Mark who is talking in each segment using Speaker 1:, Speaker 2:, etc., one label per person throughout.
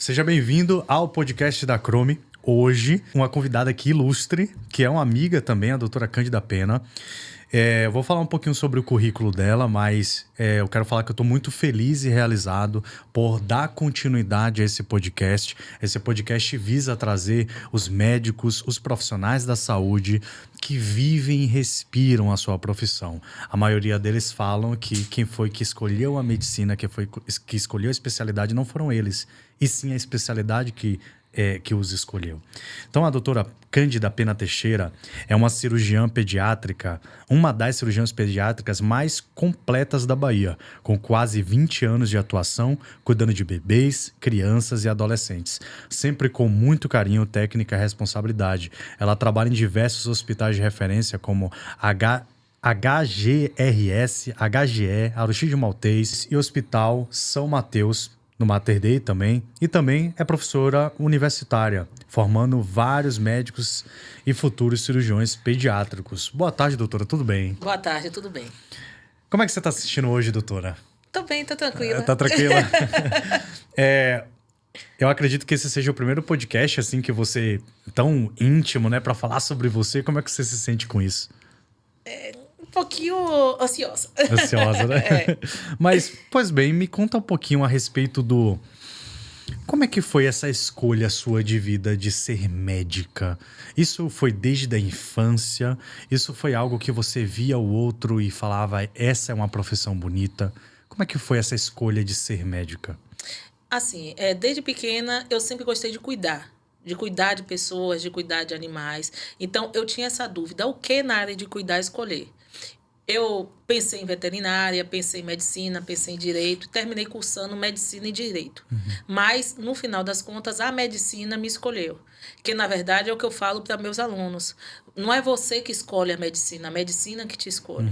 Speaker 1: Seja bem-vindo ao podcast da Chrome. Hoje, uma convidada aqui ilustre, que é uma amiga também, a doutora Cândida Pena. Eu vou falar um pouquinho sobre o currículo dela, mas eu quero falar que eu estou muito feliz e realizado por dar continuidade a esse podcast. Esse podcast visa trazer os médicos, os profissionais da saúde que vivem e respiram a sua profissão. A maioria deles falam que quem foi que escolheu a medicina, que escolheu a especialidade, não foram eles, e sim a especialidade que os escolheu. Então, a doutora Cândida Pena Teixeira é uma cirurgiã pediátrica, uma das cirurgiãs pediátricas mais completas da Bahia, com quase 20 anos de atuação, cuidando de bebês, crianças e adolescentes, sempre com muito carinho, técnica e responsabilidade. Ela trabalha em diversos hospitais de referência, como HGRS, HGE, Aristide Maltês e Hospital São Mateus, no Mater Dei também, e também é professora universitária, formando vários médicos e futuros cirurgiões pediátricos. Boa tarde, doutora, tudo bem?
Speaker 2: Boa tarde, tudo bem.
Speaker 1: Como é que você está assistindo hoje, doutora?
Speaker 2: Tô bem, tô tranquila.
Speaker 1: Tá tranquila? Eu acredito que esse seja o primeiro podcast, assim, que você, tão íntimo, né, para falar sobre você. Como é que você se sente com isso?
Speaker 2: Um pouquinho ansiosa.
Speaker 1: Ansiosa, né? Mas, pois bem, me conta um pouquinho a respeito do... Como é que foi essa escolha sua de vida de ser médica? Isso foi desde a infância? Isso foi algo que você via o outro e falava, essa é uma profissão bonita? Como é que foi essa escolha de ser médica?
Speaker 2: Assim, desde pequena eu sempre gostei de cuidar de pessoas, de cuidar de animais. Então, eu tinha essa dúvida, o que na área de cuidar escolher? Eu pensei em veterinária, pensei em medicina, pensei em direito, terminei cursando medicina e direito. Mas, no final das contas, a medicina me escolheu. Que, na verdade, é o que eu falo para meus alunos. Não é você que escolhe a medicina que te escolhe.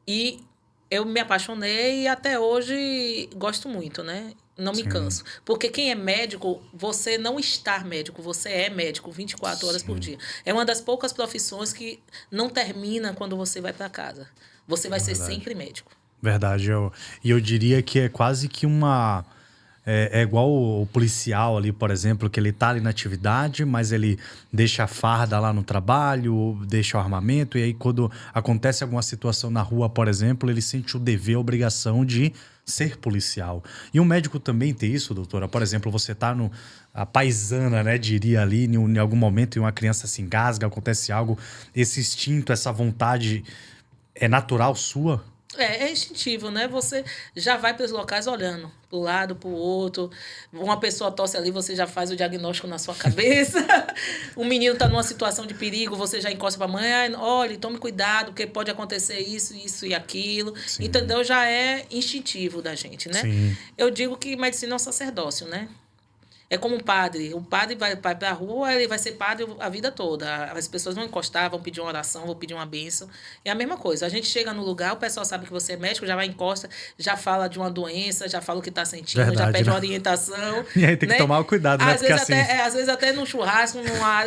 Speaker 2: E eu me apaixonei e até hoje gosto muito, né? Não me canso. Porque quem é médico, você não está médico, você é médico 24 horas por dia. É uma das poucas profissões que não termina quando você vai para casa. Você vai ser sempre médico.
Speaker 1: Verdade. Eu diria que é quase que uma... É igual o policial ali, por exemplo, que ele tá ali na atividade, mas ele deixa a farda lá no trabalho, deixa o armamento, e aí quando acontece alguma situação na rua, por exemplo, ele sente o dever, a obrigação de ser policial. E o médico também tem isso, doutora? Por exemplo, você tá a paisana, né, diria ali, em algum momento, e uma criança se engasga, acontece algo, esse instinto, essa vontade é natural sua?
Speaker 2: É instintivo, né? Você já vai para os locais olhando para o lado, para o outro. Uma pessoa tosse ali, você já faz o diagnóstico na sua cabeça. Um menino está numa situação de perigo, você já encosta para a mãe. Olha, tome cuidado, porque pode acontecer isso, isso e aquilo.
Speaker 1: Sim.
Speaker 2: Entendeu? Já é instintivo da gente, né?
Speaker 1: Sim.
Speaker 2: Eu digo que medicina é um sacerdócio, né? É como um padre. O padre vai para a rua, ele vai ser padre a vida toda. As pessoas vão encostar, vão pedir uma oração, vão pedir uma bênção. É a mesma coisa. A gente chega no lugar, o pessoal sabe que você é médico, já vai encosta, já fala de uma doença, já fala o que está sentindo,
Speaker 1: Verdade,
Speaker 2: já pede
Speaker 1: né?
Speaker 2: uma orientação.
Speaker 1: E aí tem que tomar o cuidado, né?
Speaker 2: Às vezes até no churrasco,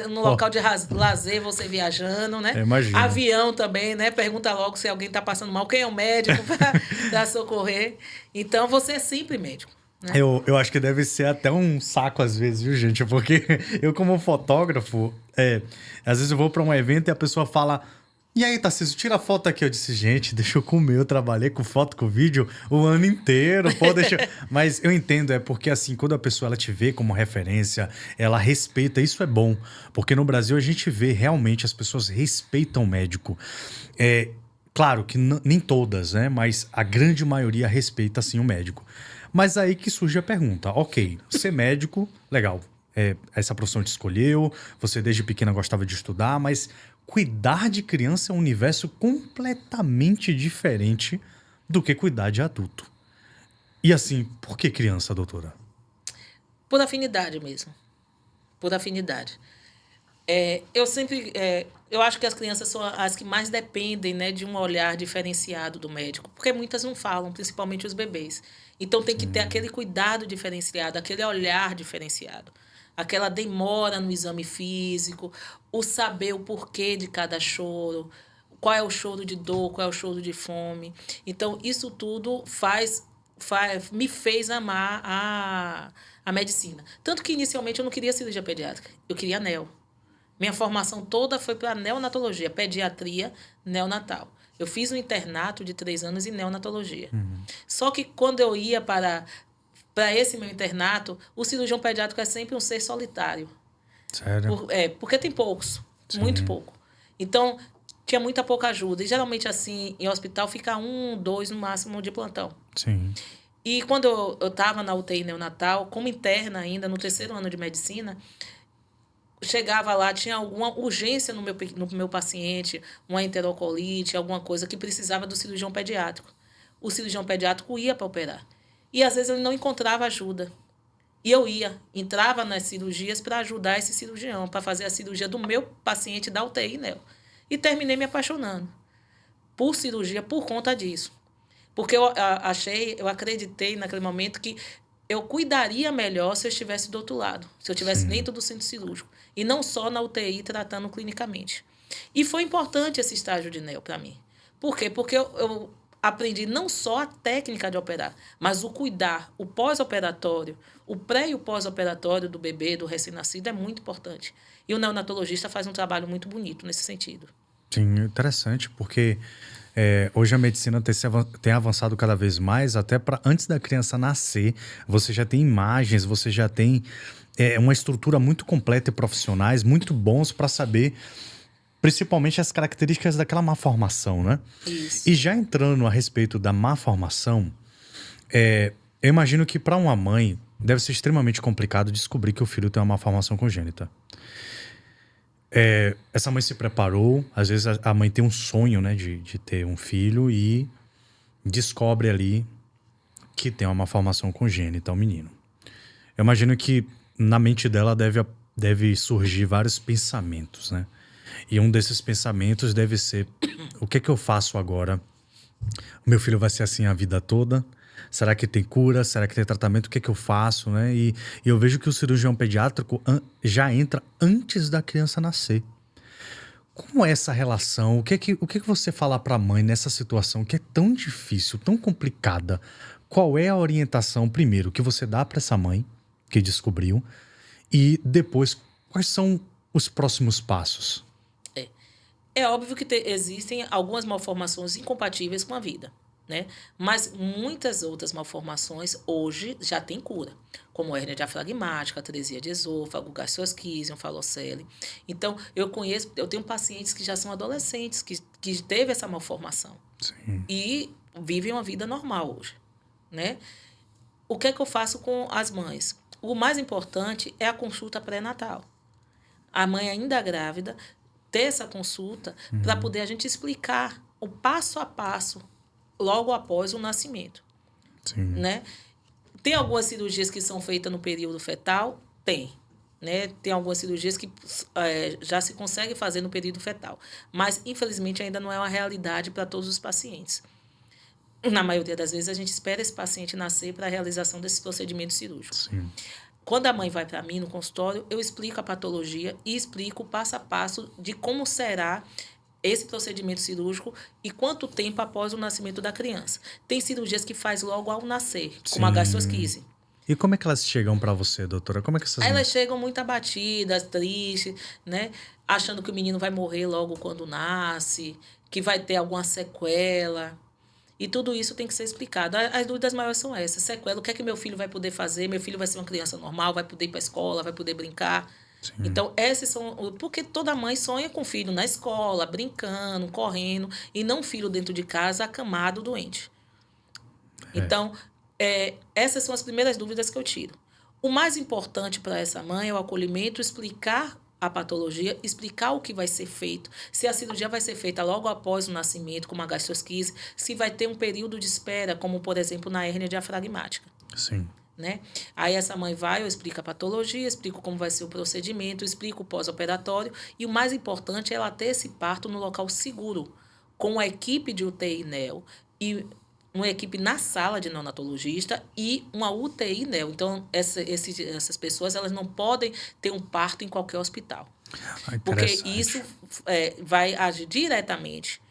Speaker 2: no local de lazer, você viajando, né?
Speaker 1: Imagino.
Speaker 2: Avião também, né? Pergunta logo se alguém está passando mal, quem é o médico para socorrer. Então, você é sempre médico. Né?
Speaker 1: Eu acho que deve ser até um saco às vezes, viu, gente? Porque eu, como fotógrafo, às vezes eu vou pra um evento e a pessoa fala: e aí, Tarcísio, tira foto aqui. Eu disse: gente, deixa eu comer. Eu trabalhei com foto, com vídeo o ano inteiro. Pô, deixa... Mas eu entendo, é porque assim, quando a pessoa ela te vê como referência, ela respeita. Isso é bom. Porque no Brasil a gente vê realmente as pessoas respeitam o médico. Claro que nem todas, né? Mas a grande maioria respeita, sim, o médico. Mas aí que surge a pergunta. Ok, ser médico, legal. Essa profissão te escolheu, você desde pequena gostava de estudar, mas cuidar de criança é um universo completamente diferente do que cuidar de adulto. E assim, por que criança, doutora?
Speaker 2: Por afinidade mesmo. Por afinidade. Eu acho que as crianças são as que mais dependem, né, de um olhar diferenciado do médico, porque muitas não falam, principalmente os bebês. Então tem que ter aquele cuidado diferenciado, aquele olhar diferenciado, aquela demora no exame físico, o saber o porquê de cada choro, qual é o choro de dor, qual é o choro de fome. Então isso tudo faz me fez amar a medicina. Tanto que, inicialmente, eu não queria cirurgia pediátrica. Eu queria neo. Minha formação toda foi para neonatologia, pediatria neonatal. Eu fiz um internato de 3 anos em neonatologia. Só que quando eu ia para esse meu internato, o cirurgião pediátrico é sempre um ser solitário.
Speaker 1: Sério?
Speaker 2: Porque tem poucos,
Speaker 1: Sim.
Speaker 2: muito pouco. Então, tinha muita pouca ajuda. E geralmente, assim, em hospital, fica 1, 2 no máximo de plantão.
Speaker 1: Sim.
Speaker 2: E quando eu estava na UTI neonatal, como interna ainda, no 3º ano de medicina, chegava lá, tinha alguma urgência no meu paciente, uma enterocolite, alguma coisa que precisava do cirurgião pediátrico. O cirurgião pediátrico ia para operar. E às vezes ele não encontrava ajuda. E eu entrava nas cirurgias para ajudar esse cirurgião, para fazer a cirurgia do meu paciente da UTI neo. E terminei me apaixonando por cirurgia por conta disso. Porque eu acreditei naquele momento que eu cuidaria melhor se eu estivesse do outro lado, se eu estivesse dentro do centro cirúrgico, e não só na UTI tratando clinicamente. E foi importante esse estágio de neo para mim. Por quê? Porque eu aprendi não só a técnica de operar, mas o cuidar, o pós-operatório, o pré e o pós-operatório do bebê, do recém-nascido, é muito importante. E o neonatologista faz um trabalho muito bonito nesse sentido.
Speaker 1: Sim, interessante, porque hoje a medicina tem avançado cada vez mais, até para antes da criança nascer, você já tem imagens, você já tem uma estrutura muito completa e profissionais muito bons para saber principalmente as características daquela má formação, né?
Speaker 2: Isso.
Speaker 1: E já entrando a respeito da má formação, eu imagino que para uma mãe deve ser extremamente complicado descobrir que o filho tem uma má formação congênita. Essa mãe se preparou, às vezes a mãe tem um sonho, né, de ter um filho e descobre ali que tem uma malformação congênita, um menino. Eu imagino que na mente dela deve surgir vários pensamentos, né? E um desses pensamentos deve ser: o que é que eu faço agora? O meu filho vai ser assim a vida toda? Será que tem cura? Será que tem tratamento? O que é que eu faço, né? E eu vejo que o cirurgião pediátrico já entra antes da criança nascer. Como é essa relação? O que é que você fala para a mãe nessa situação que é tão difícil, tão complicada? Qual é a orientação, primeiro, que você dá para essa mãe que descobriu? E depois, quais são os próximos passos?
Speaker 2: É óbvio que existem algumas malformações incompatíveis com a vida, né? Mas muitas outras malformações hoje já têm cura, como hérnia diafragmática, atresia de esôfago, gastrosquismo, falocele. Então, eu tenho pacientes que já são adolescentes, que teve essa malformação.
Speaker 1: Sim.
Speaker 2: E vivem uma vida normal hoje, né? O que é que eu faço com as mães? O mais importante é a consulta pré-natal. A mãe ainda grávida ter essa consulta para poder a gente explicar o passo a passo logo após o nascimento.
Speaker 1: Sim.
Speaker 2: Né? Tem algumas cirurgias que são feitas no período fetal? Tem. Né? Tem algumas cirurgias que já se consegue fazer no período fetal. Mas, infelizmente, ainda não é uma realidade para todos os pacientes. Na maioria das vezes, a gente espera esse paciente nascer para a realização desse procedimento cirúrgico.
Speaker 1: Sim.
Speaker 2: Quando a mãe vai para mim no consultório, eu explico a patologia e explico o passo a passo de como será esse procedimento cirúrgico e quanto tempo após o nascimento da criança. Tem cirurgias que faz logo ao nascer, como a gastrosquise.
Speaker 1: E como é que elas chegam para você, doutora? Como é que essas
Speaker 2: Aí elas chegam muito abatidas, tristes, né? Achando que o menino vai morrer logo quando nasce, que vai ter alguma sequela. E tudo isso tem que ser explicado. As dúvidas maiores são essas. Sequela, o que é que meu filho vai poder fazer? Meu filho vai ser uma criança normal, vai poder ir para a escola, vai poder brincar.
Speaker 1: Sim.
Speaker 2: Então, esses são... Porque toda mãe sonha com o filho na escola, brincando, correndo, e não um filho dentro de casa, acamado, doente. Então, essas são as primeiras dúvidas que eu tiro. O mais importante para essa mãe é o acolhimento, explicar a patologia, explicar o que vai ser feito, se a cirurgia vai ser feita logo após o nascimento, como a gastrosquise, se vai ter um período de espera, como, por exemplo, na hérnia diafragmática.
Speaker 1: Sim.
Speaker 2: Né? Aí essa mãe vai, eu explico a patologia, explico como vai ser o procedimento, explico o pós-operatório, e o mais importante é ela ter esse parto no local seguro, com a equipe de UTI neo e uma equipe na sala de neonatologista e uma UTI neo. Então, essas pessoas elas não podem ter um parto em qualquer hospital. Porque isso vai agir diretamente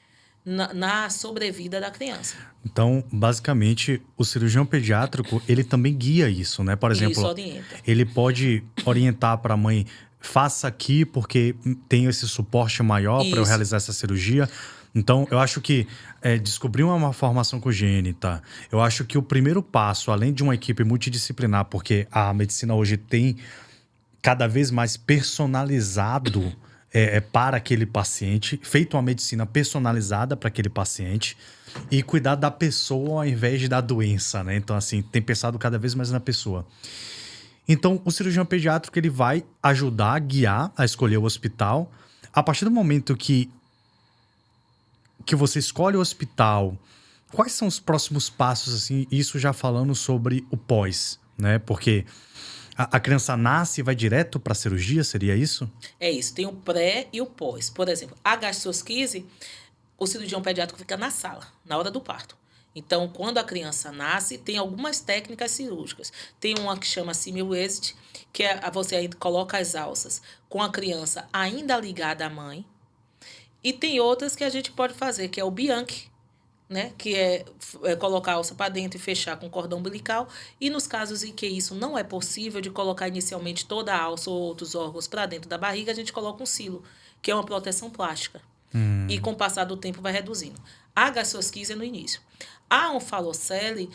Speaker 2: na sobrevida da criança.
Speaker 1: Então, basicamente, o cirurgião pediátrico, ele também guia isso, né? Por exemplo,
Speaker 2: Isso orienta.
Speaker 1: ele pode orientar para a mãe, faça aqui porque tem esse suporte maior para eu
Speaker 2: Isso.
Speaker 1: realizar essa cirurgia. Então, eu acho que descobrir uma malformação congênita, eu acho que o primeiro passo, além de uma equipe multidisciplinar, porque a medicina hoje tem cada vez mais personalizado para aquele paciente, feito uma medicina personalizada para aquele paciente e cuidar da pessoa ao invés da doença, né? Então, assim, tem pensado cada vez mais na pessoa. Então, o cirurgião pediátrico, ele vai ajudar a guiar a escolher o hospital. A partir do momento que você escolhe o hospital, quais são os próximos passos, assim, isso já falando sobre o pós, né? Porque a criança nasce e vai direto para a cirurgia, seria isso?
Speaker 2: É isso, tem o pré e o pós. Por exemplo, a gastrosquise, o cirurgião pediátrico fica na sala, na hora do parto. Então, quando a criança nasce, tem algumas técnicas cirúrgicas. Tem uma que chama Simul-Exit, que você aí coloca as alças com a criança ainda ligada à mãe. E tem outras que a gente pode fazer, que é o Bianchi, né? Que é colocar a alça para dentro e fechar com cordão umbilical. E nos casos em que isso não é possível, de colocar inicialmente toda a alça ou outros órgãos para dentro da barriga, a gente coloca um silo, que é uma proteção plástica. E com o passar do tempo vai reduzindo. A gastrosquise é no início. A onfalocele,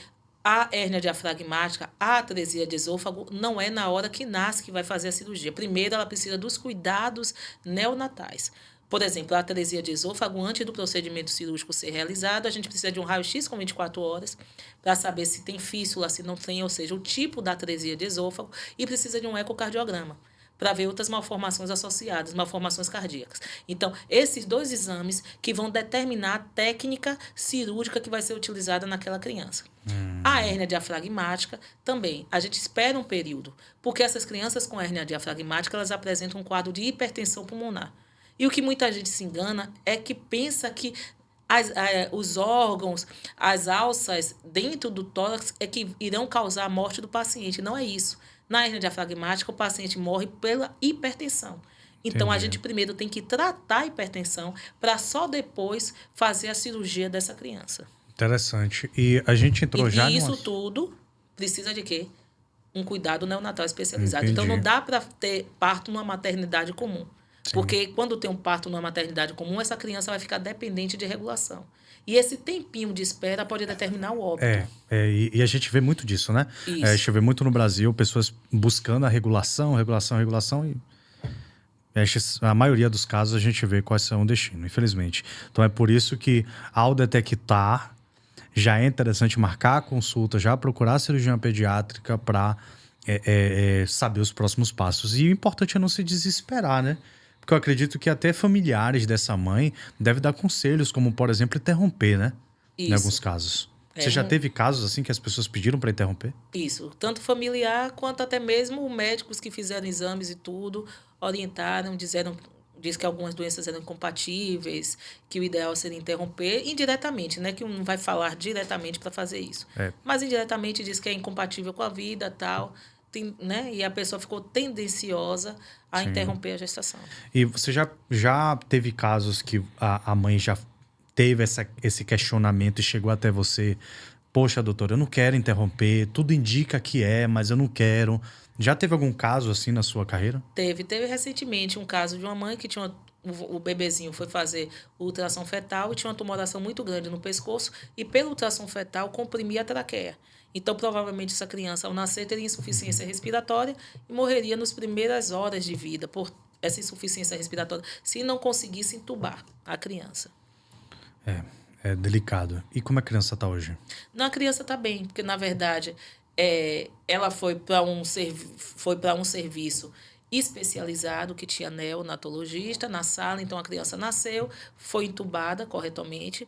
Speaker 2: a hérnia diafragmática, a atresia de esôfago, não é na hora que nasce que vai fazer a cirurgia. Primeiro, ela precisa dos cuidados neonatais. Por exemplo, a atresia de esôfago, antes do procedimento cirúrgico ser realizado, a gente precisa de um raio-x com 24 horas para saber se tem fístula, se não tem, ou seja, o tipo da atresia de esôfago, e precisa de um ecocardiograma para ver outras malformações associadas, malformações cardíacas. Então, esses 2 exames que vão determinar a técnica cirúrgica que vai ser utilizada naquela criança. A hérnia diafragmática também. A gente espera um período, porque essas crianças com hérnia diafragmática, elas apresentam um quadro de hipertensão pulmonar. E o que muita gente se engana é que pensa que os órgãos, as alças dentro do tórax é que irão causar a morte do paciente. Não é isso. Na hérnia diafragmática, o paciente morre pela hipertensão. Então, a gente primeiro tem que tratar a hipertensão para só depois fazer a cirurgia dessa criança.
Speaker 1: Interessante. E a gente entrou já
Speaker 2: E isso tudo precisa de quê? Um cuidado neonatal especializado.
Speaker 1: Entendi.
Speaker 2: Então, não dá para ter parto numa maternidade comum. Sim. Porque quando tem um parto numa maternidade comum, essa criança vai ficar dependente de regulação. E esse tempinho de espera pode determinar o óbito.
Speaker 1: E a gente vê muito disso, né?
Speaker 2: Isso.
Speaker 1: A gente vê muito no Brasil pessoas buscando a regulação e a maioria dos casos a gente vê quais são o destino, infelizmente. Então é por isso que, ao detectar, já é interessante marcar a consulta, já procurar a cirurgia pediátrica para saber os próximos passos. E o importante é não se desesperar, né? Porque eu acredito que até familiares dessa mãe devem dar conselhos, como, por exemplo, interromper, né?
Speaker 2: Isso.
Speaker 1: Em alguns casos. Você já teve casos assim que as pessoas pediram para interromper?
Speaker 2: Isso. Tanto familiar quanto até mesmo médicos que fizeram exames e tudo, orientaram, diz que algumas doenças eram incompatíveis, que o ideal seria interromper indiretamente, né? Que não vai falar diretamente para fazer isso. Mas indiretamente diz que é incompatível com a vida e tal. Né? E a pessoa ficou tendenciosa a interromper a gestação.
Speaker 1: E você já teve casos que a mãe já teve esse questionamento e chegou até você: poxa, doutora, eu não quero interromper, tudo indica que mas eu não quero. Já teve algum caso assim na sua carreira?
Speaker 2: Teve recentemente um caso de uma mãe que tinha o bebezinho foi fazer ultrassom fetal e tinha uma tumoração muito grande no pescoço e pelo ultrassom fetal comprimia a traqueia. Então, provavelmente, essa criança, ao nascer, teria insuficiência respiratória e morreria nas primeiras horas de vida por essa insuficiência respiratória, se não conseguisse entubar a criança.
Speaker 1: É delicado. E como a criança está hoje?
Speaker 2: Não, a criança está bem, porque, na verdade, ela foi para um serviço especializado que tinha neonatologista na sala. Então, a criança nasceu, foi entubada corretamente,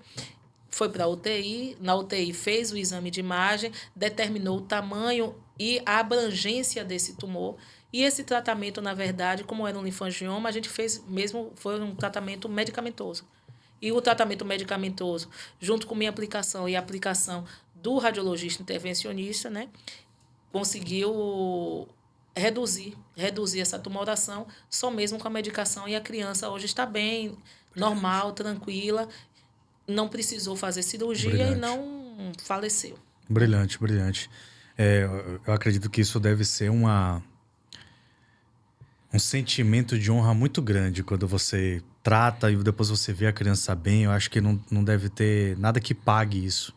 Speaker 2: foi para a UTI, na UTI fez o exame de imagem, determinou o tamanho e a abrangência desse tumor. E esse tratamento, na verdade, como era um linfangioma, a gente fez mesmo, foi um tratamento medicamentoso. E o tratamento medicamentoso, junto com minha aplicação e a aplicação do radiologista intervencionista, né, conseguiu reduzir essa tumoração só mesmo com a medicação. E a criança hoje está bem, normal, tranquila. não precisou fazer cirurgia e
Speaker 1: Brilhante.
Speaker 2: não faleceu.
Speaker 1: Brilhante, brilhante. Eu acredito que isso deve ser um sentimento de honra muito grande quando você trata e depois você vê a criança bem. Eu acho que não deve ter nada que pague isso.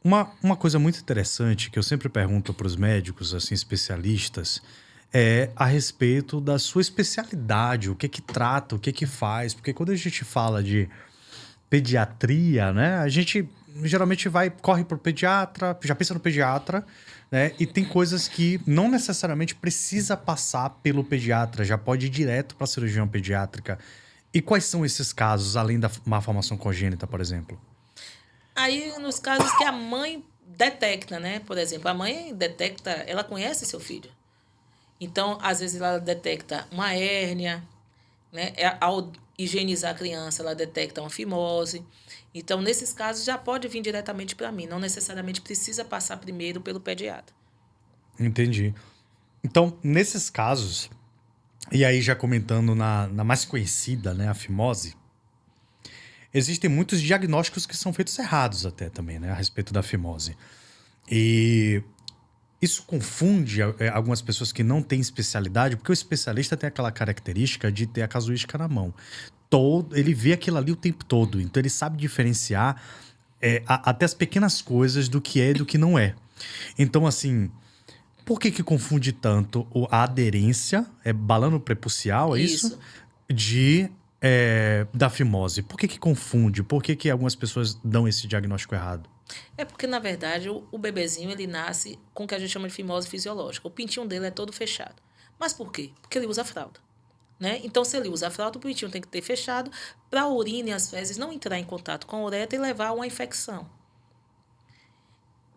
Speaker 1: Uma coisa muito interessante que eu sempre pergunto para os médicos, assim, especialistas, é a respeito da sua especialidade, o que que trata, o que que faz. Porque quando a gente fala de pediatria, né? A gente geralmente corre pro pediatra, já pensa no pediatra, né? E tem coisas que não necessariamente precisa passar pelo pediatra, já pode ir direto para a cirurgião pediátrica. E quais são esses casos, além da malformação congênita, por exemplo?
Speaker 2: Aí, nos casos que a mãe detecta, né? Por exemplo, a mãe detecta, ela conhece seu filho. Então, às vezes, ela detecta uma hérnia, né? Ao higienizar a criança, ela detecta uma fimose. Então, nesses casos, já pode vir diretamente para mim. Não necessariamente precisa passar primeiro pelo pediatra.
Speaker 1: Entendi. Então, nesses casos, e aí já comentando na mais conhecida, né, a fimose, existem muitos diagnósticos que são feitos errados até também, né, a respeito da fimose. E isso confunde algumas pessoas que não têm especialidade, porque o especialista tem aquela característica de ter a casuística na mão. Ele vê aquilo ali o tempo todo, então ele sabe diferenciar até as pequenas coisas do que é e do que não é. Então, assim, por que confunde tanto a aderência, balano prepucial, é isso? Da fimose. Por que confunde? Por que algumas pessoas dão esse diagnóstico errado?
Speaker 2: É porque, na verdade, o bebezinho ele nasce com o que a gente chama de fimose fisiológica. O pintinho dele é todo fechado. Mas por quê? Porque ele usa fralda. Né? Então, se ele usa a fralda, o pintinho tem que ter fechado para a urina e as fezes não entrar em contato com a uretra e levar a uma infecção.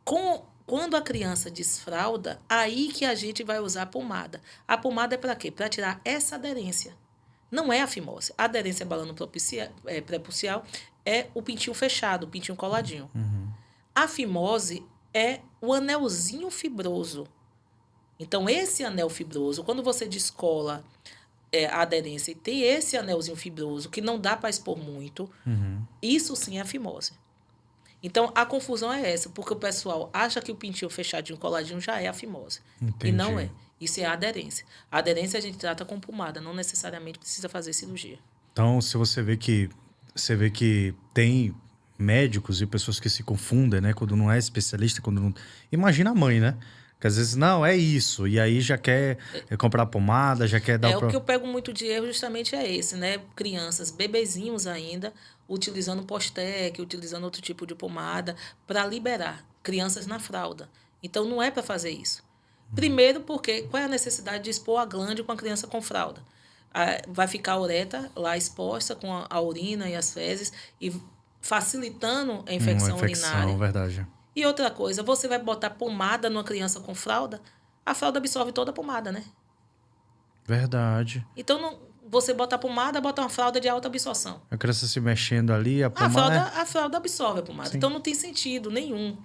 Speaker 2: Quando a criança desfralda, aí que a gente vai usar a pomada. A pomada é para quê? Para tirar essa aderência. Não é a fimose. A aderência balano prepucial é o pintinho fechado, o pintinho coladinho.
Speaker 1: Uhum.
Speaker 2: A fimose é o anelzinho fibroso. Então, esse anel fibroso, quando você descola a aderência e tem esse anelzinho fibroso que não dá para expor muito, isso sim é a fimose. Então, a confusão é essa, porque o pessoal acha que o pintinho fechadinho, coladinho já é a fimose.
Speaker 1: Entendi.
Speaker 2: E não é. Isso é a aderência. A aderência a gente trata com pomada, não necessariamente precisa fazer cirurgia.
Speaker 1: Então, se você vê que tem médicos e pessoas que se confundem, né? Quando não é especialista, quando não... Imagina a mãe, né? Que às vezes, não, é isso. E aí já quer comprar pomada, já quer dar...
Speaker 2: O que eu pego muito de erro justamente é esse, né? Crianças, bebezinhos ainda, utilizando Postec, utilizando outro tipo de pomada para liberar crianças na fralda. Então, não é para fazer isso. Primeiro porque, qual é a necessidade de expor a glande com a criança com fralda? Vai ficar a uretra lá exposta com a urina e as fezes e facilitando a infecção urinária.
Speaker 1: Verdade.
Speaker 2: E outra coisa, você vai botar pomada numa criança com fralda, a fralda absorve toda a pomada, né?
Speaker 1: Verdade.
Speaker 2: Então, você bota a pomada, bota uma fralda de alta absorção.
Speaker 1: A criança se mexendo ali, a pomada...
Speaker 2: A fralda absorve a pomada.
Speaker 1: Sim.
Speaker 2: Então, não tem sentido nenhum.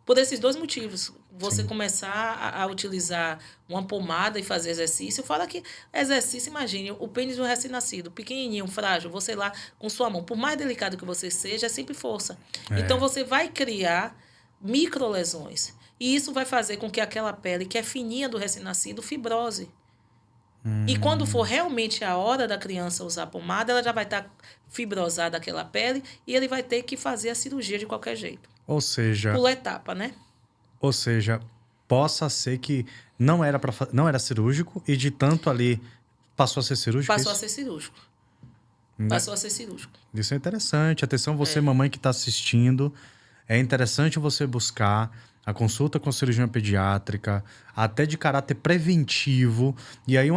Speaker 2: Por esses dois motivos. Você
Speaker 1: Sim.
Speaker 2: começar a utilizar uma pomada e fazer exercício. Fora que exercício, imagine, o pênis do recém-nascido, pequenininho, frágil, você lá com sua mão, por mais delicado que você seja, é sempre força. Então, você vai criar microlesões. E isso vai fazer com que aquela pele que é fininha do recém-nascido fibrose. E quando for realmente a hora da criança usar a pomada, ela já vai estar fibrosada aquela pele e ele vai ter que fazer a cirurgia de qualquer jeito.
Speaker 1: Ou seja...
Speaker 2: Pula etapa, né?
Speaker 1: Ou seja, possa ser que não era cirúrgico e de tanto ali passou a ser cirúrgico?
Speaker 2: Passou a ser cirúrgico. Passou a ser cirúrgico.
Speaker 1: Isso é interessante. Atenção, você, mamãe que está assistindo, é interessante você buscar a consulta com a cirurgiã pediátrica, até de caráter preventivo. E aí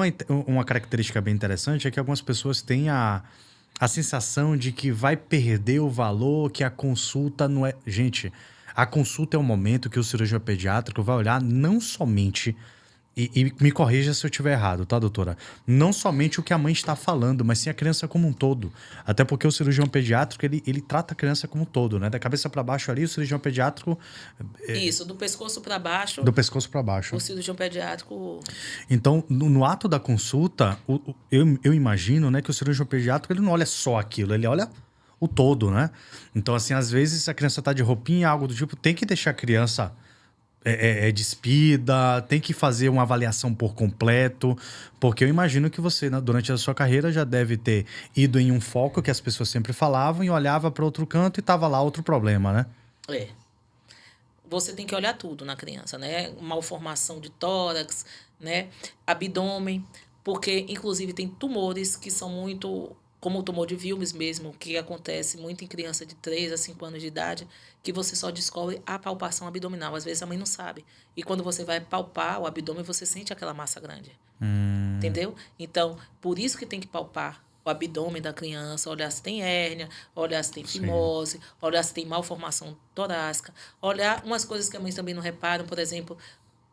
Speaker 1: uma característica bem interessante é que algumas pessoas têm a sensação de que vai perder o valor, que a consulta não é... Gente, a consulta é um momento que o cirurgião pediátrico vai olhar não somente... E me corrija se eu estiver errado, tá, doutora? Não somente o que a mãe está falando, mas sim a criança como um todo. Até porque o cirurgião pediátrico, ele trata a criança como um todo, né? Da cabeça para baixo ali, o cirurgião pediátrico...
Speaker 2: Isso, do pescoço para baixo.
Speaker 1: Do pescoço para baixo.
Speaker 2: O cirurgião pediátrico...
Speaker 1: Então, no ato da consulta, eu imagino, né, que o cirurgião pediátrico, ele não olha só aquilo, ele olha o todo, né? Então, assim, às vezes a criança tá de roupinha, algo do tipo, tem que deixar a criança despida, tem que fazer uma avaliação por completo, porque eu imagino que você, né, durante a sua carreira, já deve ter ido em um foco que as pessoas sempre falavam e olhava para outro canto e tava lá outro problema, né?
Speaker 2: É. Você tem que olhar tudo na criança, né? Malformação de tórax, né? Abdômen, porque inclusive tem tumores que são muito, como o tumor de Wilms mesmo, que acontece muito em criança de 3 a 5 anos de idade, que você só descobre a palpação abdominal. Às vezes a mãe não sabe. E quando você vai palpar o abdômen, você sente aquela massa grande. Entendeu? Então, por isso que tem que palpar o abdômen da criança, olhar se tem hérnia, olhar se tem fimose, olhar se tem malformação torácica, olhar umas coisas que a mãe também não reparam, por exemplo,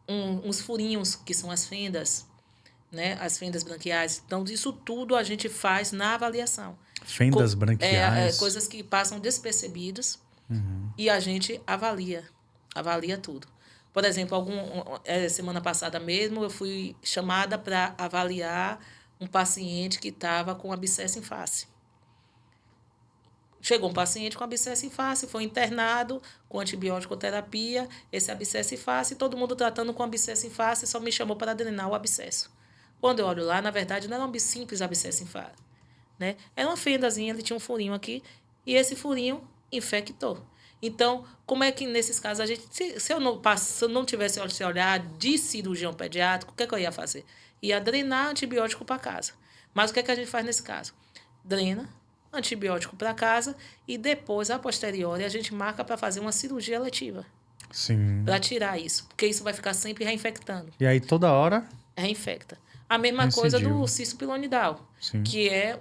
Speaker 2: uns furinhos, que são as fendas, né? As fendas branquiais. Então, isso tudo a gente faz na avaliação.
Speaker 1: Fendas branquiais.
Speaker 2: Coisas que passam despercebidas e a gente avalia tudo. Por exemplo, semana passada mesmo, eu fui chamada para avaliar um paciente que estava com abscesso em face. Chegou um paciente com abscesso em face, foi internado com antibiótico terapia, esse abscesso em face, todo mundo tratando com abscesso em face, só me chamou para drenar o abscesso. Quando eu olho lá, na verdade, não era um simples abscesso em face, né? Era uma fendazinha, ele tinha um furinho aqui, e esse furinho infectou. Então, como é que nesses casos a gente... Se eu não tivesse esse olhar de cirurgião pediátrico, o que é que eu ia fazer? Ia drenar antibiótico para casa. Mas o que é que a gente faz nesse caso? Drena, antibiótico para casa e depois, a posteriori, a gente marca para fazer uma cirurgia letiva.
Speaker 1: Sim.
Speaker 2: Para tirar isso, porque isso vai ficar sempre reinfectando.
Speaker 1: E aí toda hora...
Speaker 2: Reinfecta. A mesma coisa do cisto pilonidal, que é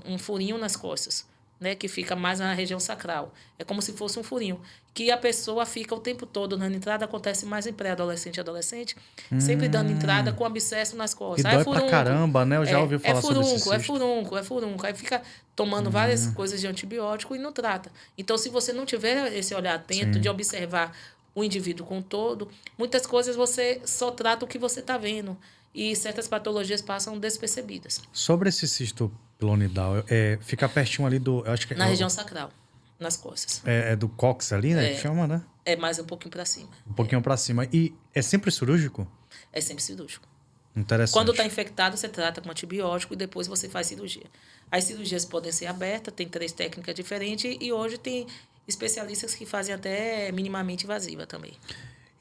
Speaker 2: um furinho nas costas, né, que fica mais na região sacral. É como se fosse um furinho, que a pessoa fica o tempo todo dando entrada, acontece mais em pré-adolescente e adolescente, sempre dando entrada com abscesso nas costas.
Speaker 1: E dói pra caramba, né? Eu já ouvi falar sobre isso.
Speaker 2: É furúnculo. Aí fica tomando várias coisas de antibiótico e não trata. Então, se você não tiver esse olhar atento de observar o indivíduo com todo, muitas coisas você só trata o que você está vendo. E certas patologias passam despercebidas.
Speaker 1: Sobre esse cisto pilonidal, fica pertinho ali do... Eu acho que
Speaker 2: na região sacral, nas costas.
Speaker 1: É do cóccix ali, né? Que chama, né?
Speaker 2: É mais um pouquinho para cima.
Speaker 1: Um pouquinho para cima. E é sempre cirúrgico?
Speaker 2: É sempre cirúrgico.
Speaker 1: Interessante.
Speaker 2: Quando está infectado, você trata com antibiótico e depois você faz cirurgia. As cirurgias podem ser abertas, tem 3 técnicas diferentes e hoje tem especialistas que fazem até minimamente invasiva também.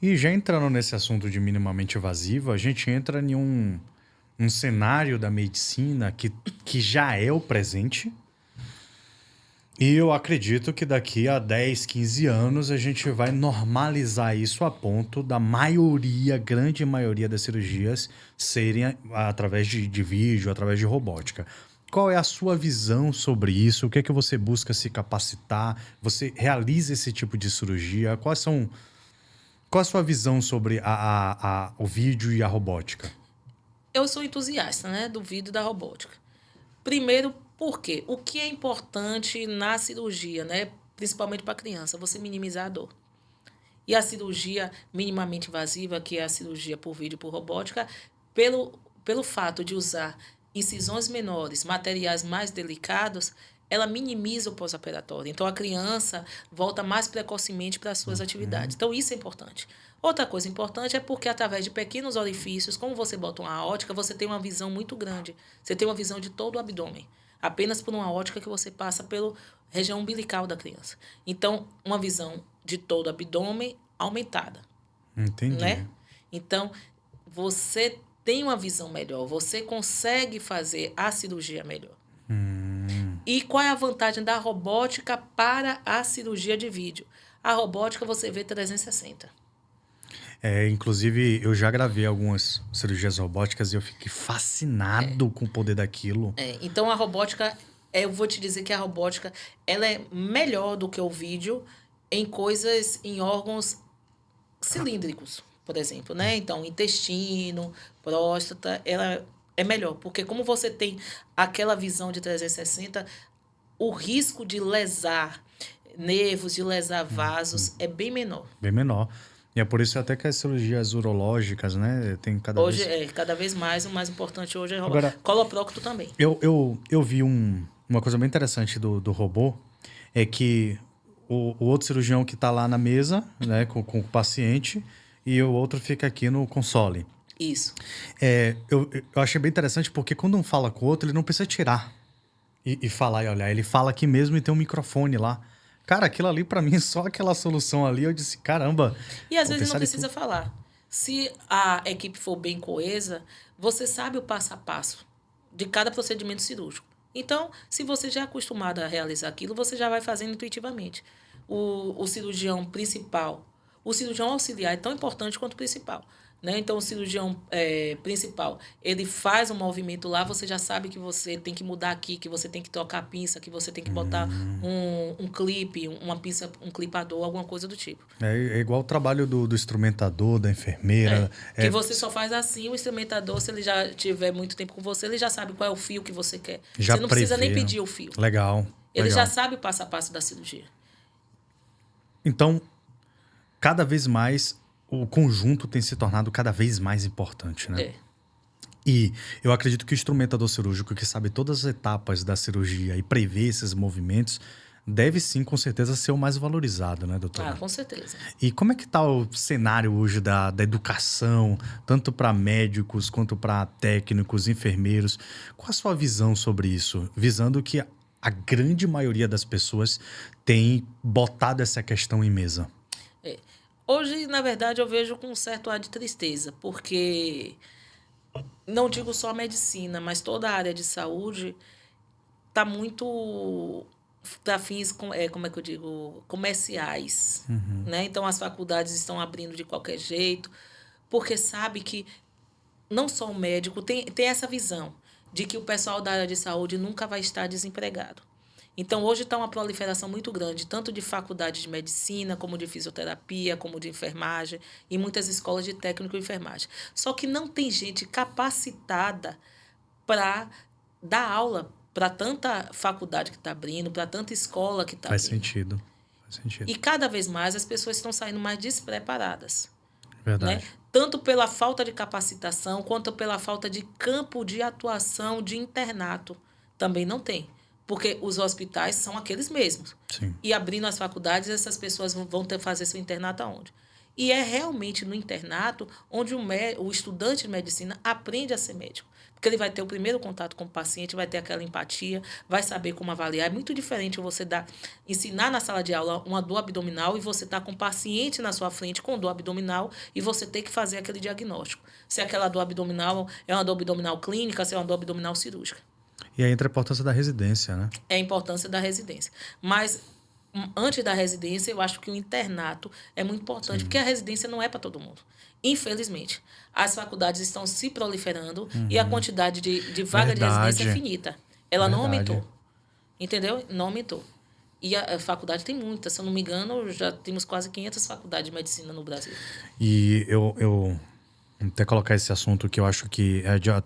Speaker 1: E já entrando nesse assunto de minimamente invasiva, a gente entra em um cenário da medicina que já é o presente. E eu acredito que daqui a 10, 15 anos a gente vai normalizar isso a ponto da grande maioria das cirurgias serem através de vídeo, através de robótica. Qual é a sua visão sobre isso? O que é que você busca se capacitar? Você realiza esse tipo de cirurgia? Qual é a sua visão sobre o vídeo e a robótica?
Speaker 2: Eu sou entusiasta, né, do vídeo e da robótica. Primeiro, por quê? O que é importante na cirurgia, né, principalmente para criança? Você minimizar a dor. E a cirurgia minimamente invasiva, que é a cirurgia por vídeo e por robótica, pelo fato de usar incisões menores, materiais mais delicados, ela minimiza o pós-operatório. Então, a criança volta mais precocemente para as suas atividades. Então, isso é importante. Outra coisa importante é porque, através de pequenos orifícios, como você bota uma ótica, você tem uma visão muito grande. Você tem uma visão de todo o abdômen. Apenas por uma ótica que você passa pela região umbilical da criança. Então, uma visão de todo o abdômen aumentada.
Speaker 1: Entendi.
Speaker 2: Né? Então, você tem uma visão melhor. Você consegue fazer a cirurgia melhor. E qual é a vantagem da robótica para a cirurgia de vídeo? A robótica você vê 360.
Speaker 1: Inclusive, eu já gravei algumas cirurgias robóticas e eu fiquei fascinado com o poder daquilo.
Speaker 2: Então, a robótica, eu vou te dizer que a robótica ela é melhor do que o vídeo em órgãos cilíndricos, por exemplo, né? Então, intestino, próstata, ela é melhor, porque como você tem aquela visão de 360, o risco de lesar nervos, de lesar vasos é bem menor.
Speaker 1: Bem menor. E é por isso até que as cirurgias urológicas, né, tem
Speaker 2: cada vez mais, o mais importante hoje é
Speaker 1: Agora,
Speaker 2: coloprocto também.
Speaker 1: Eu vi Uma coisa bem interessante do robô é que o outro cirurgião que está lá na mesa, né, com o paciente, e o outro fica aqui no console.
Speaker 2: Isso.
Speaker 1: Eu achei bem interessante porque quando um fala com o outro, ele não precisa tirar e falar e olhar. Ele fala aqui mesmo e tem um microfone lá. Cara, aquilo ali pra mim, só aquela solução ali, eu disse, caramba.
Speaker 2: E às
Speaker 1: Vou
Speaker 2: vezes não
Speaker 1: pensar em
Speaker 2: precisa falar. Se a equipe for bem coesa, você sabe o passo a passo de cada procedimento cirúrgico. Então, se você já é acostumado a realizar aquilo, você já vai fazendo intuitivamente. O cirurgião principal, o cirurgião auxiliar é tão importante quanto o principal. Né? Então, o cirurgião principal, ele faz um movimento lá, você já sabe que você tem que mudar aqui, que você tem que trocar a pinça, que você tem que botar um clipe, uma pinça, um clipador, alguma coisa do tipo.
Speaker 1: É igual o trabalho do instrumentador, da enfermeira.
Speaker 2: Que você só faz assim, o instrumentador, se ele já tiver muito tempo com você, ele já sabe qual é o fio que você quer.
Speaker 1: Já
Speaker 2: Você não precisa nem
Speaker 1: prevê, né?
Speaker 2: pedir o fio.
Speaker 1: Legal.
Speaker 2: Ele
Speaker 1: legal.
Speaker 2: já sabe o passo a passo da cirurgia.
Speaker 1: Então, cada vez mais, o conjunto tem se tornado cada vez mais importante, né?
Speaker 2: É.
Speaker 1: E eu acredito que o instrumentador cirúrgico que sabe todas as etapas da cirurgia e prevê esses movimentos deve sim, com certeza, ser o mais valorizado, né, doutora?
Speaker 2: Ah, com certeza.
Speaker 1: E como é que tá o cenário hoje da educação, tanto para médicos quanto para técnicos, enfermeiros? Qual a sua visão sobre isso? Visando que a grande maioria das pessoas tem botado essa questão em mesa.
Speaker 2: É. Hoje, na verdade, eu vejo com um certo ar de tristeza, porque não digo só a medicina, mas toda a área de saúde está muito para fins, como é que eu digo, comerciais. Né? Então, as faculdades estão abrindo de qualquer jeito, porque sabe que não só o médico tem essa visão de que o pessoal da área de saúde nunca vai estar desempregado. Então, hoje está uma proliferação muito grande, tanto de faculdades de medicina, como de fisioterapia, como de enfermagem, e muitas escolas de técnico e enfermagem. Só que não tem gente capacitada para dar aula para tanta faculdade que está abrindo, para tanta escola que está
Speaker 1: Faz
Speaker 2: abrindo.
Speaker 1: sentido. Faz sentido.
Speaker 2: E cada vez mais as pessoas estão saindo mais despreparadas.
Speaker 1: Verdade.
Speaker 2: Né? Tanto pela falta de capacitação, quanto pela falta de campo de atuação de internato. Também não tem. Porque os hospitais são aqueles mesmos.
Speaker 1: Sim.
Speaker 2: E abrindo as faculdades, essas pessoas vão ter que fazer seu internato aonde? E é realmente no internato onde o estudante de medicina aprende a ser médico. Porque ele vai ter o primeiro contato com o paciente, vai ter aquela empatia, vai saber como avaliar. É muito diferente você ensinar na sala de aula uma dor abdominal e você estar com o paciente na sua frente com dor abdominal e você ter que fazer aquele diagnóstico. Se aquela dor abdominal é uma dor abdominal clínica, se é uma dor abdominal cirúrgica.
Speaker 1: E aí entra a importância da residência, né?
Speaker 2: É a importância da residência. Mas antes da residência, eu acho que o internato é muito importante, porque a residência não é para todo mundo. Infelizmente, as faculdades estão se proliferando e a quantidade de vaga de residência é finita. Ela não aumentou. Entendeu? Não aumentou. E a faculdade tem muitas. Se eu não me engano, já temos quase 500 faculdades de medicina no Brasil.
Speaker 1: E eu até colocar esse assunto que eu acho que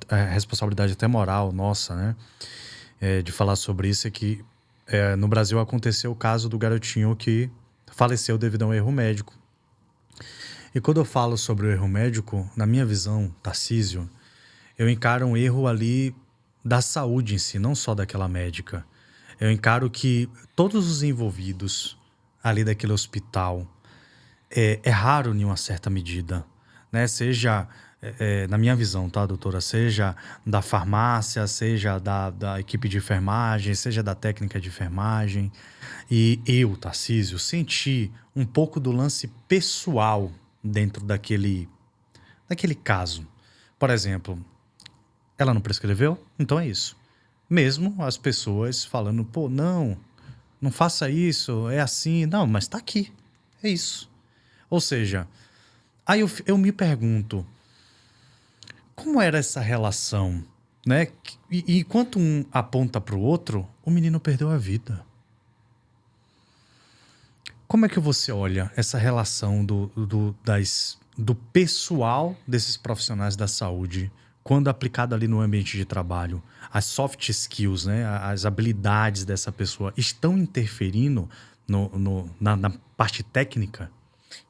Speaker 1: é responsabilidade até moral nossa, né? De falar sobre isso, é que no Brasil aconteceu o caso do garotinho que faleceu devido a um erro médico. E quando eu falo sobre o erro médico, na minha visão, Tarcísio, eu encaro um erro ali da saúde em si, não só daquela médica. Eu encaro que todos os envolvidos ali daquele hospital erraram em uma certa medida, né? Seja, na minha visão, tá, doutora? Seja da farmácia, seja da equipe de enfermagem, seja da técnica de enfermagem. E eu, Tarcísio, senti um pouco do lance pessoal dentro daquele caso. Por exemplo, ela não prescreveu? Então é isso. Mesmo as pessoas falando, pô, não faça isso, é assim. Não, mas tá aqui. É isso. Ou seja, aí eu me pergunto, como era essa relação, né? E enquanto um aponta pro outro, o menino perdeu a vida. Como é que você olha essa relação do pessoal desses profissionais da saúde quando aplicado ali no ambiente de trabalho? As soft skills, né? As habilidades dessa pessoa estão interferindo na parte técnica?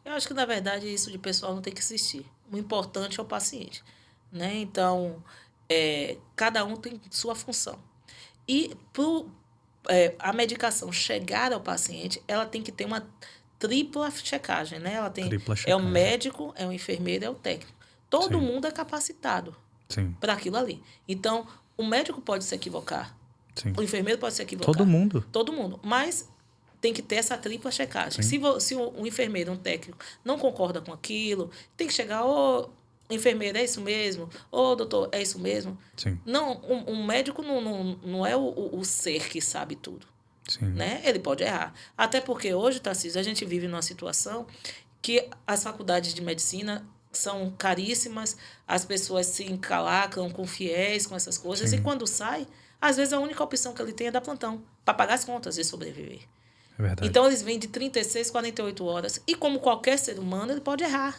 Speaker 2: Eu acho que, na verdade, isso de pessoal não tem que existir. O importante é o paciente. Né? Então, cada um tem sua função. E a medicação chegar ao paciente, ela tem que ter uma tripla checagem, né? Ela tem,
Speaker 1: Tripla
Speaker 2: é o
Speaker 1: checagem.
Speaker 2: médico, é o enfermeiro, é o técnico. Todo
Speaker 1: Sim.
Speaker 2: mundo é capacitado
Speaker 1: Sim.
Speaker 2: para aquilo ali. Então, o médico pode se equivocar.
Speaker 1: Sim.
Speaker 2: O enfermeiro pode se equivocar.
Speaker 1: Todo mundo.
Speaker 2: Todo mundo. Mas tem que ter essa tripla checagem.
Speaker 1: Sim.
Speaker 2: Se o enfermeiro, um técnico, não concorda com aquilo, tem que chegar, enfermeiro, é isso mesmo? Doutor, é isso mesmo?
Speaker 1: Sim.
Speaker 2: Não, um médico não é o ser que sabe tudo.
Speaker 1: Sim.
Speaker 2: Né? Ele pode errar. Até porque hoje, Tarcísio, a gente vive numa situação que as faculdades de medicina são caríssimas, as pessoas se encalacram com fiéis, com essas coisas,
Speaker 1: Sim.
Speaker 2: e quando sai, às vezes a única opção que ele tem é dar plantão, para pagar as contas e sobreviver.
Speaker 1: É verdade.
Speaker 2: Então, eles vêm de 36, 48 horas, e como qualquer ser humano, ele pode errar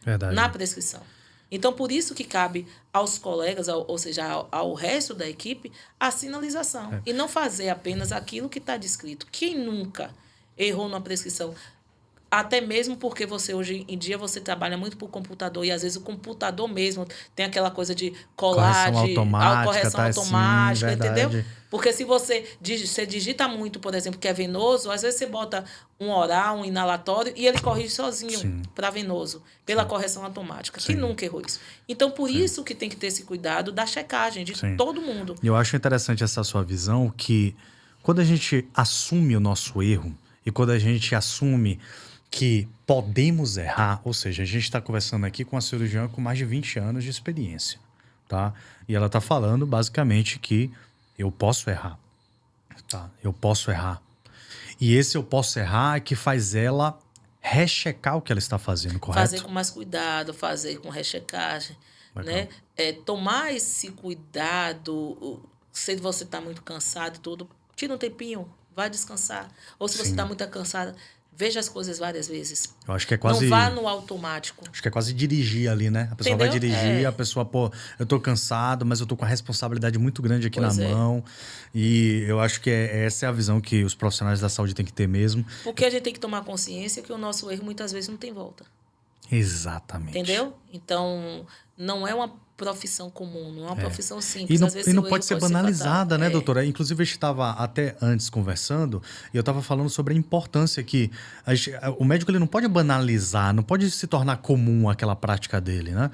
Speaker 1: Verdade.
Speaker 2: na prescrição. Então, por isso que cabe aos colegas, ou seja, ao resto da equipe, a sinalização. E não fazer apenas aquilo que está descrito. Quem nunca errou na prescrição? Até mesmo porque hoje em dia, você trabalha muito por computador e, às vezes, o computador mesmo tem aquela coisa de colar, correção automática, entendeu? Porque se você digita muito, por exemplo, que é venoso, às vezes você bota um oral, um inalatório, e ele corrige sozinho para venoso, pela correção automática. Quem nunca errou isso? Então, por isso que tem que ter esse cuidado da checagem de todo mundo.
Speaker 1: Eu acho interessante essa sua visão, que quando a gente assume o nosso erro e quando a gente assume que podemos errar, ou seja, a gente está conversando aqui com uma cirurgiã com mais de 20 anos de experiência, tá? E ela está falando basicamente que eu posso errar, tá? Eu posso errar. E esse eu posso errar é que faz ela rechecar o que ela está fazendo, correto?
Speaker 2: Fazer com mais cuidado, fazer com rechecagem, né? Tomar esse cuidado, se você está muito cansado e tudo, tira um tempinho, vai descansar. Ou se você está muito cansada, veja as coisas várias vezes.
Speaker 1: Eu acho que é quase...
Speaker 2: Não vá no automático.
Speaker 1: Acho que é quase dirigir ali, né? A pessoa vai dirigir, a pessoa, eu tô cansado, mas eu tô com a responsabilidade muito grande aqui na mão. E eu acho que essa é a visão que os profissionais da saúde têm que ter mesmo.
Speaker 2: Porque a gente tem que tomar consciência que o nosso erro muitas vezes não tem volta.
Speaker 1: Exatamente.
Speaker 2: Entendeu? Então, não é uma profissão comum, não é uma profissão simples.
Speaker 1: E não pode ser banalizada, né, doutora? Inclusive, a gente estava até antes conversando e eu estava falando sobre a importância que o médico ele não pode banalizar, não pode se tornar comum aquela prática dele, né?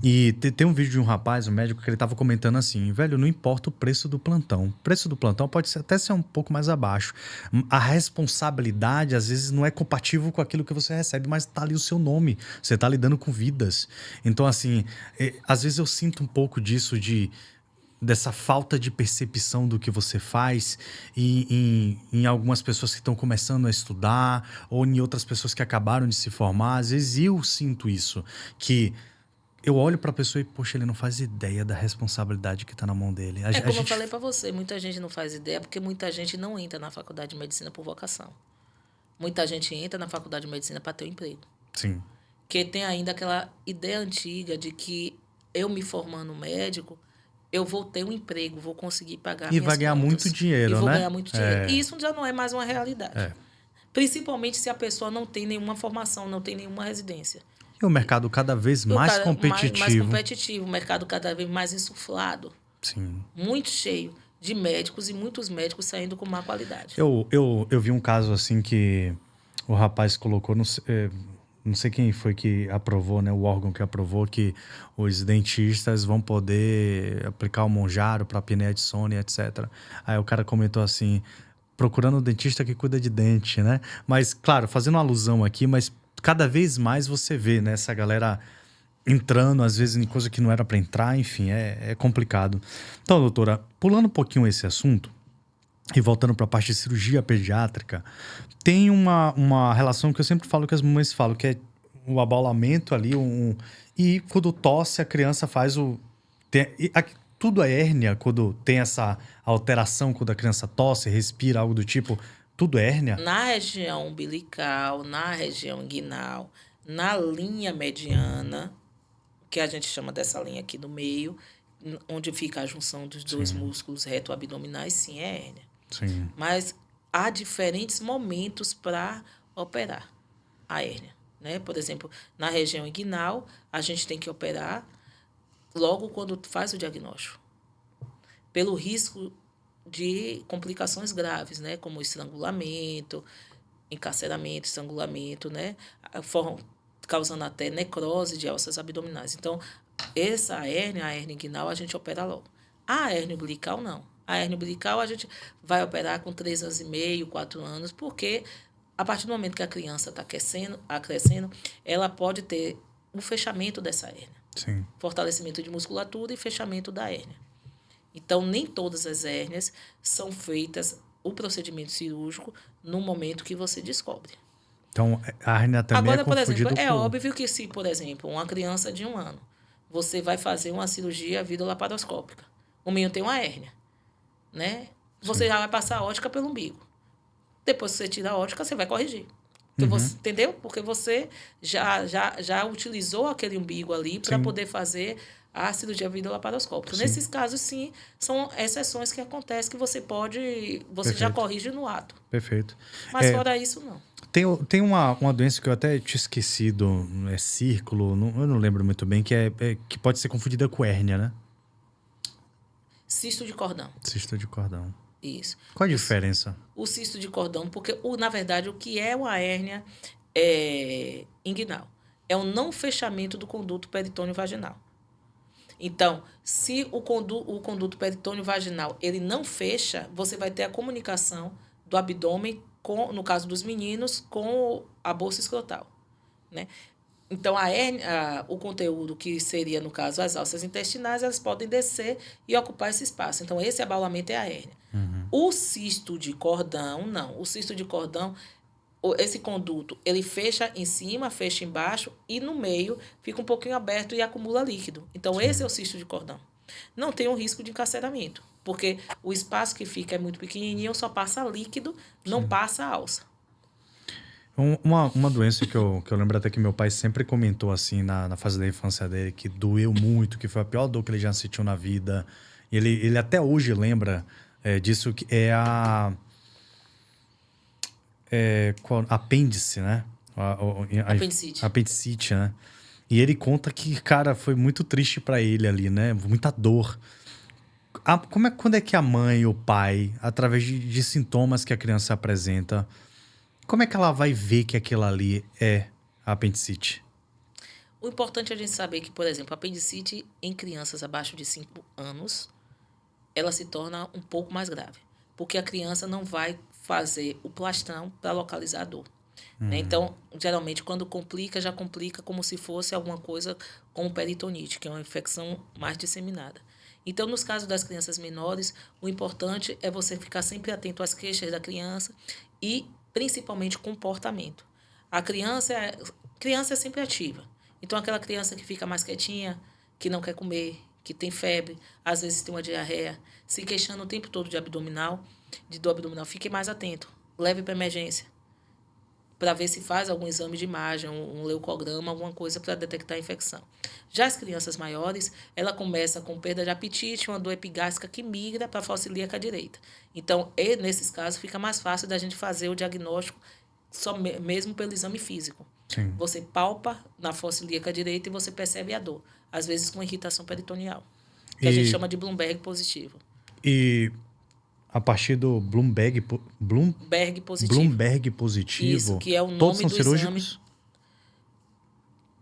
Speaker 1: E tem um vídeo de um rapaz, um médico, que ele estava comentando assim, velho, não importa o preço do plantão. O preço do plantão pode até ser um pouco mais abaixo. A responsabilidade, às vezes, não é compatível com aquilo que você recebe, mas tá ali o seu nome. Você tá lidando com vidas. Então, assim, às vezes eu sinto um pouco disso, dessa falta de percepção do que você faz em algumas pessoas que estão começando a estudar ou em outras pessoas que acabaram de se formar. Às vezes eu sinto isso, que eu olho para a pessoa e, poxa, ele não faz ideia da responsabilidade que está na mão dele.
Speaker 2: Como eu falei para você, muita gente não faz ideia porque muita gente não entra na faculdade de medicina por vocação. Muita gente entra na faculdade de medicina para ter um emprego.
Speaker 1: Sim.
Speaker 2: Porque tem ainda aquela ideia antiga de que eu me formando médico, eu vou ter um emprego, vou conseguir pagar minhas contas.
Speaker 1: E vai ganhar muito dinheiro, né?
Speaker 2: E vou ganhar muito dinheiro. E isso já não é mais uma realidade. Principalmente se a pessoa não tem nenhuma formação, não tem nenhuma residência.
Speaker 1: E o mercado cada vez mais competitivo.
Speaker 2: Mais competitivo, o mercado cada vez mais insuflado.
Speaker 1: Sim.
Speaker 2: Muito cheio de médicos e muitos médicos saindo com má qualidade.
Speaker 1: Eu vi um caso assim que o rapaz colocou... Não sei quem foi que aprovou, né? O órgão que aprovou que os dentistas vão poder aplicar o Monjaro para apneia de sono, etc. Aí o cara comentou assim, procurando um dentista que cuida de dente, né? Mas, claro, fazendo uma alusão aqui, mas cada vez mais você vê, né? Essa galera entrando, às vezes, em coisa que não era para entrar, enfim, é complicado. Então, doutora, pulando um pouquinho esse assunto, e voltando para a parte de cirurgia pediátrica, tem uma relação que eu sempre falo, que as mamães falam, que é o abaulamento ali, e quando tosse, a criança faz tudo é hérnia, quando tem essa alteração, quando a criança tosse, respira, algo do tipo, tudo é hérnia?
Speaker 2: Na região umbilical, na região inguinal, na linha mediana, que a gente chama dessa linha aqui do meio, onde fica a junção dos dois músculos reto-abdominais, sim, é hérnia.
Speaker 1: Sim.
Speaker 2: Mas há diferentes momentos para operar a hérnia, né? Por exemplo, na região inguinal, a gente tem que operar logo quando faz o diagnóstico. Pelo risco de complicações graves, né? Como estrangulamento, encarceramento, estrangulamento, né? Causando até necrose de alças abdominais. Então, essa hérnia, a hérnia inguinal, a gente opera logo. A hérnia umbilical, não. A hérnia umbilical a gente vai operar com 3 anos e meio, 4 anos, porque a partir do momento que a criança está crescendo, ela pode ter um fechamento dessa hérnia.
Speaker 1: Sim.
Speaker 2: Fortalecimento de musculatura e fechamento da hérnia. Então, nem todas as hérnias são feitas o procedimento cirúrgico no momento que você descobre.
Speaker 1: Então, a hérnia também
Speaker 2: Agora,
Speaker 1: é
Speaker 2: por exemplo,
Speaker 1: confundida com...
Speaker 2: óbvio que se, por exemplo, uma criança de 1 ano, você vai fazer uma cirurgia videolaparoscópica. O menino tem uma hérnia, né? Você
Speaker 1: Sim.
Speaker 2: já vai passar a ótica pelo umbigo. Depois que você tira a ótica, você vai corrigir. Porque você, entendeu? Porque você já utilizou aquele umbigo ali para poder fazer a cirurgia videolaparoscópica. Nesses casos, sim, são exceções que acontecem que você já corrige no ato.
Speaker 1: Perfeito.
Speaker 2: Mas fora isso, não.
Speaker 1: Tem uma doença que eu até tinha esquecido, é círculo, eu não lembro muito bem, que pode ser confundida com hérnia, né?
Speaker 2: Cisto de cordão.
Speaker 1: Cisto de cordão.
Speaker 2: Isso.
Speaker 1: Qual a diferença?
Speaker 2: O cisto de cordão, porque, na verdade, o que é uma hérnia inguinal? É o não fechamento do conduto peritônio vaginal. Então, se o conduto peritônio vaginal ele não fecha, você vai ter a comunicação do abdômen, no caso dos meninos, com a bolsa escrotal, né? Então, a hérnia, o conteúdo que seria, no caso, as alças intestinais, elas podem descer e ocupar esse espaço. Então, esse abaulamento é a hérnia. O cisto de cordão, não. O cisto de cordão, esse conduto, ele fecha em cima, fecha embaixo e no meio fica um pouquinho aberto e acumula líquido. Então, esse é o cisto de cordão. Não tem um risco de encarceramento, porque o espaço que fica é muito pequenininho, só passa líquido, não passa alça.
Speaker 1: Uma doença que eu lembro até que meu pai sempre comentou assim na fase da infância dele, que doeu muito, que foi a pior dor que ele já sentiu na vida. Ele até hoje lembra disso, que é apêndice, né?
Speaker 2: Apendicite.
Speaker 1: Apendicite, né? E ele conta que, cara, foi muito triste pra ele ali, né? Muita dor. Quando é que a mãe ou o pai, através de sintomas que a criança apresenta, como é que ela vai ver que aquilo ali é apendicite?
Speaker 2: O importante é a gente saber que, por exemplo, a apendicite em crianças abaixo de 5 anos, ela se torna um pouco mais grave. Porque a criança não vai fazer o plastrão para localizar a dor. Né? Então, geralmente, quando complica, já complica como se fosse alguma coisa como peritonite, que é uma infecção mais disseminada. Então, nos casos das crianças menores, o importante é você ficar sempre atento às queixas da criança e, principalmente, comportamento. A criança é sempre ativa. Então, aquela criança que fica mais quietinha, que não quer comer, que tem febre, às vezes tem uma diarreia, se queixando o tempo todo de dor abdominal, fique mais atento. Leve para emergência, para ver se faz algum exame de imagem, um leucograma, alguma coisa para detectar a infecção. Já as crianças maiores, ela começa com perda de apetite, uma dor epigástrica que migra para a fossa ilíaca direita. Então, nesses casos, fica mais fácil da gente fazer o diagnóstico mesmo pelo exame físico.
Speaker 1: Sim.
Speaker 2: Você palpa na fossa ilíaca direita e você percebe a dor, às vezes com irritação peritoneal, que a gente chama de Bloomberg positivo.
Speaker 1: E a partir do Bloomberg positivo,
Speaker 2: isso, que é o nome
Speaker 1: todos são
Speaker 2: do
Speaker 1: cirúrgicos?
Speaker 2: exame.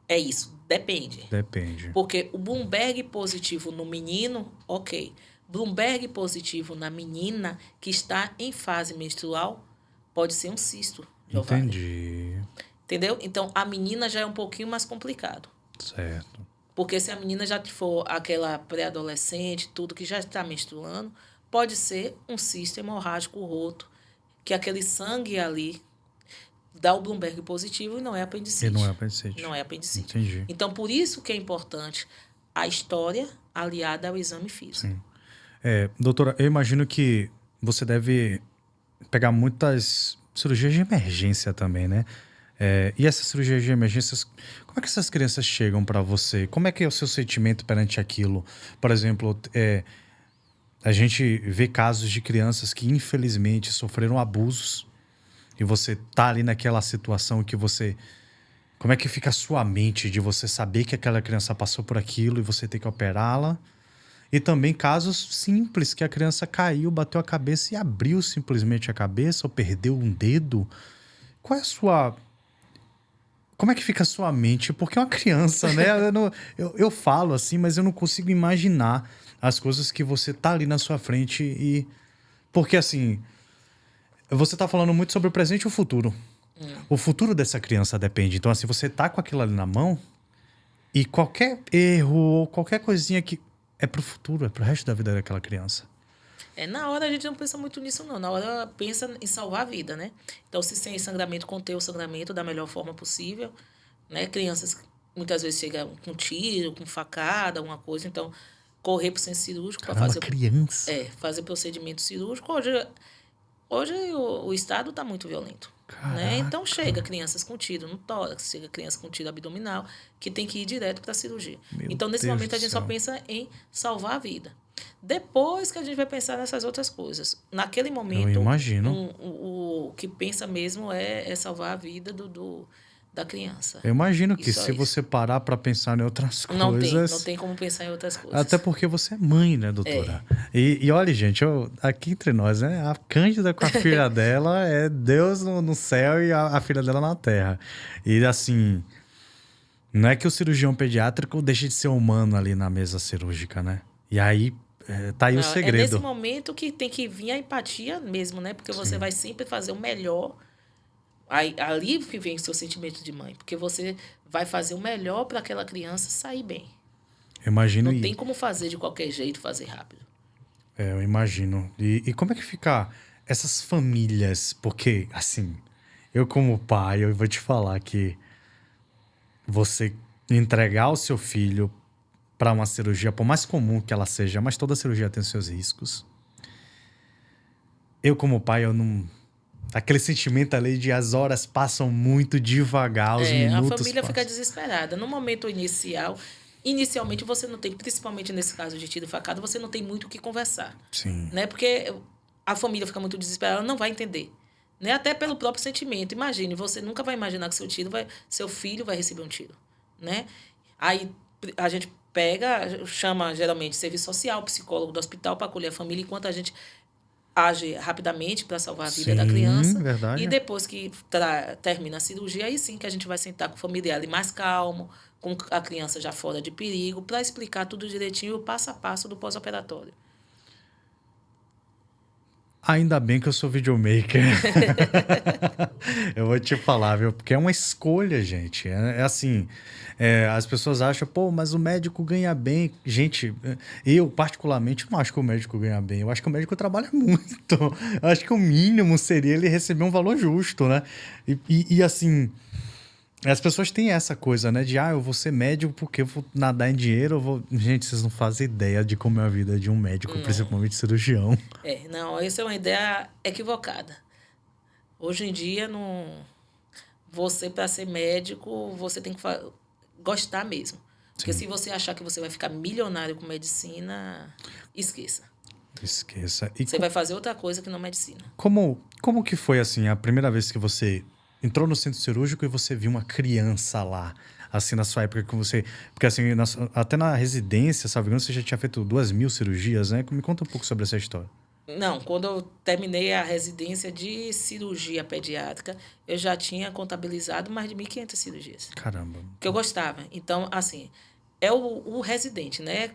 Speaker 2: É isso, depende.
Speaker 1: Depende.
Speaker 2: Porque o Bloomberg positivo no menino, ok. Bloomberg positivo na menina que está em fase menstrual pode ser um cisto de ovário.
Speaker 1: Entendi.
Speaker 2: Entendeu? Então, a menina já é um pouquinho mais complicado.
Speaker 1: Certo.
Speaker 2: Porque se a menina já for aquela pré-adolescente, tudo que já está menstruando, pode ser um cisto hemorrágico roto, que aquele sangue ali dá o Bloomberg positivo e não é apendicite.
Speaker 1: E não é apendicite.
Speaker 2: Não é apendicite.
Speaker 1: Entendi.
Speaker 2: Então, por isso que é importante a história aliada ao exame físico.
Speaker 1: Sim. Doutora, eu imagino que você deve pegar muitas cirurgias de emergência também, né? E essas cirurgias de emergência, como é que essas crianças chegam para você? Como é que é o seu sentimento perante aquilo? Por exemplo, a gente vê casos de crianças que infelizmente sofreram abusos e você tá ali naquela situação que você... Como é que fica a sua mente de você saber que aquela criança passou por aquilo e você tem que operá-la? E também casos simples que a criança caiu, bateu a cabeça e abriu simplesmente a cabeça ou perdeu um dedo. Qual é a sua... Como é que fica a sua mente? Porque é uma criança, né? Eu falo assim, mas eu não consigo imaginar as coisas que você tá ali na sua frente e... Porque assim, você tá falando muito sobre o presente e o futuro. O futuro dessa criança depende. Então assim, você tá com aquilo ali na mão e qualquer erro ou qualquer coisinha que é pro futuro, é pro resto da vida daquela criança.
Speaker 2: Na hora a gente não pensa muito nisso, não. Na hora pensa em salvar a vida, né? Então, se sem sangramento, conter o sangramento da melhor forma possível, né? Crianças muitas vezes chegam com tiro, com facada, alguma coisa. Então, correr para o centro cirúrgico para
Speaker 1: Caramba, criança.
Speaker 2: fazer procedimento cirúrgico. Hoje o Estado está muito violento. Né? Então, chega crianças com tiro no tórax, chega criança com tiro abdominal, que tem que ir direto para a cirurgia.
Speaker 1: Meu
Speaker 2: Então, nesse
Speaker 1: Deus
Speaker 2: momento,
Speaker 1: do
Speaker 2: a gente só
Speaker 1: céu.
Speaker 2: pensa em salvar a vida. Depois que a gente vai pensar nessas outras coisas. Naquele momento,
Speaker 1: Eu imagino.
Speaker 2: o que pensa mesmo é salvar a vida da criança.
Speaker 1: Eu imagino
Speaker 2: E
Speaker 1: que
Speaker 2: só
Speaker 1: se
Speaker 2: isso.
Speaker 1: você parar pra pensar em outras
Speaker 2: Não
Speaker 1: coisas...
Speaker 2: tem como pensar em outras coisas.
Speaker 1: Até porque você é mãe, né, doutora? E olha, gente, aqui entre nós, né? A Cândida com a filha dela é Deus no céu e a filha dela na terra. E assim, não é que o cirurgião pediátrico deixe de ser humano ali na mesa cirúrgica, né? E aí, tá aí o
Speaker 2: Não,
Speaker 1: segredo.
Speaker 2: É nesse momento que tem que vir a empatia mesmo, né? Porque você vai sempre fazer o melhor. Ali que vem o seu sentimento de mãe. Porque você vai fazer o melhor para aquela criança sair bem.
Speaker 1: Eu imagino
Speaker 2: Não tem como fazer de qualquer jeito, fazer rápido.
Speaker 1: eu imagino. E como é que fica essas famílias? Porque, assim, eu como pai, eu vou te falar que você entregar o seu filho para uma cirurgia, por mais comum que ela seja, mas toda cirurgia tem seus riscos. Eu como pai, eu não... Aquele sentimento ali de as horas passam muito devagar, os
Speaker 2: A
Speaker 1: minutos
Speaker 2: família fica
Speaker 1: passam.
Speaker 2: desesperada. No momento inicial, inicialmente você não tem, principalmente nesse caso de tiro e facada, você não tem muito o que conversar.
Speaker 1: Sim.
Speaker 2: Né? Porque a família fica muito desesperada, ela não vai entender. Né? Até pelo próprio sentimento. Imagine, você nunca vai imaginar que seu filho vai receber um tiro. Né? Aí a gente chama geralmente serviço social, psicólogo do hospital para acolher a família, enquanto a gente age rapidamente para salvar a vida da criança.
Speaker 1: Verdade.
Speaker 2: E depois que termina a cirurgia, aí sim que a gente vai sentar com o familiar ali mais calmo, com a criança já fora de perigo, para explicar tudo direitinho, o passo a passo do pós-operatório.
Speaker 1: Ainda bem que eu sou videomaker. Eu vou te falar, viu? Porque é uma escolha, gente. É assim, as pessoas acham, pô, mas o médico ganha bem. Gente, eu particularmente não acho que o médico ganha bem. Eu acho que o médico trabalha muito. Eu acho que o mínimo seria ele receber um valor justo, né? E assim... As pessoas têm essa coisa, né? De, eu vou ser médico porque eu vou nadar em dinheiro. Gente, vocês não fazem ideia de como é a vida de um médico, principalmente cirurgião.
Speaker 2: Não, essa é uma ideia equivocada. Hoje em dia, você, para ser médico, você tem que gostar mesmo. Porque se você achar que você vai ficar milionário com medicina, esqueça.
Speaker 1: Esqueça.
Speaker 2: Você vai fazer outra coisa que não medicina.
Speaker 1: Como que foi, assim, a primeira vez que você entrou no centro cirúrgico e você viu uma criança lá, assim, na sua época que você... Porque, assim, até na residência, salvo engano, você já tinha feito 2.000 cirurgias, né? Me conta um pouco sobre essa história.
Speaker 2: Não, quando eu terminei a residência de cirurgia pediátrica, eu já tinha contabilizado mais de 1.500 cirurgias.
Speaker 1: Caramba.
Speaker 2: Que eu gostava. Então, assim, é o residente, né?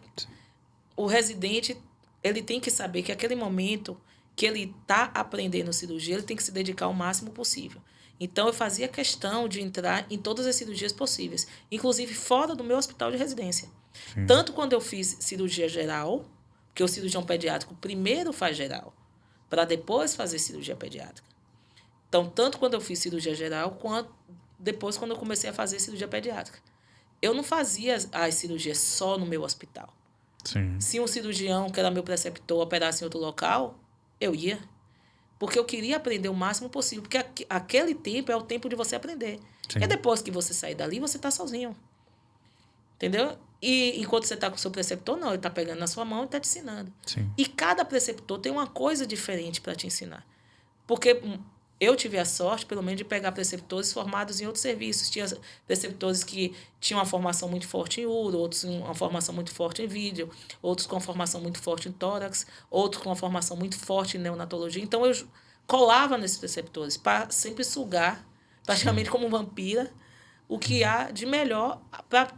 Speaker 2: O residente, ele tem que saber que aquele momento que ele está aprendendo cirurgia, ele tem que se dedicar o máximo possível. Então, eu fazia questão de entrar em todas as cirurgias possíveis, inclusive fora do meu hospital de residência.
Speaker 1: Sim.
Speaker 2: Tanto quando eu fiz cirurgia geral, porque o cirurgião pediátrico primeiro faz geral, para depois fazer cirurgia pediátrica. Então, tanto quando eu fiz cirurgia geral, quanto depois quando eu comecei a fazer cirurgia pediátrica. Eu não fazia as cirurgias só no meu hospital.
Speaker 1: Sim.
Speaker 2: Se um cirurgião, que era meu preceptor, operasse em outro local, eu ia. Porque eu queria aprender o máximo possível. Porque aquele tempo é o tempo de você aprender.
Speaker 1: Sim.
Speaker 2: E depois que você sair dali, você está sozinho. Entendeu? E enquanto você está com o seu preceptor, não. Ele está pegando na sua mão e está te ensinando.
Speaker 1: Sim.
Speaker 2: E cada preceptor tem uma coisa diferente para te ensinar. Porque Eu tive a sorte, pelo menos, de pegar preceptores formados em outros serviços. Tinha preceptores que tinham uma formação muito forte em uro, outros com uma formação muito forte em vídeo, outros com uma formação muito forte em tórax, outros com uma formação muito forte em neonatologia. Então, eu colava nesses preceptores para sempre sugar, praticamente como vampira, o que há de melhor para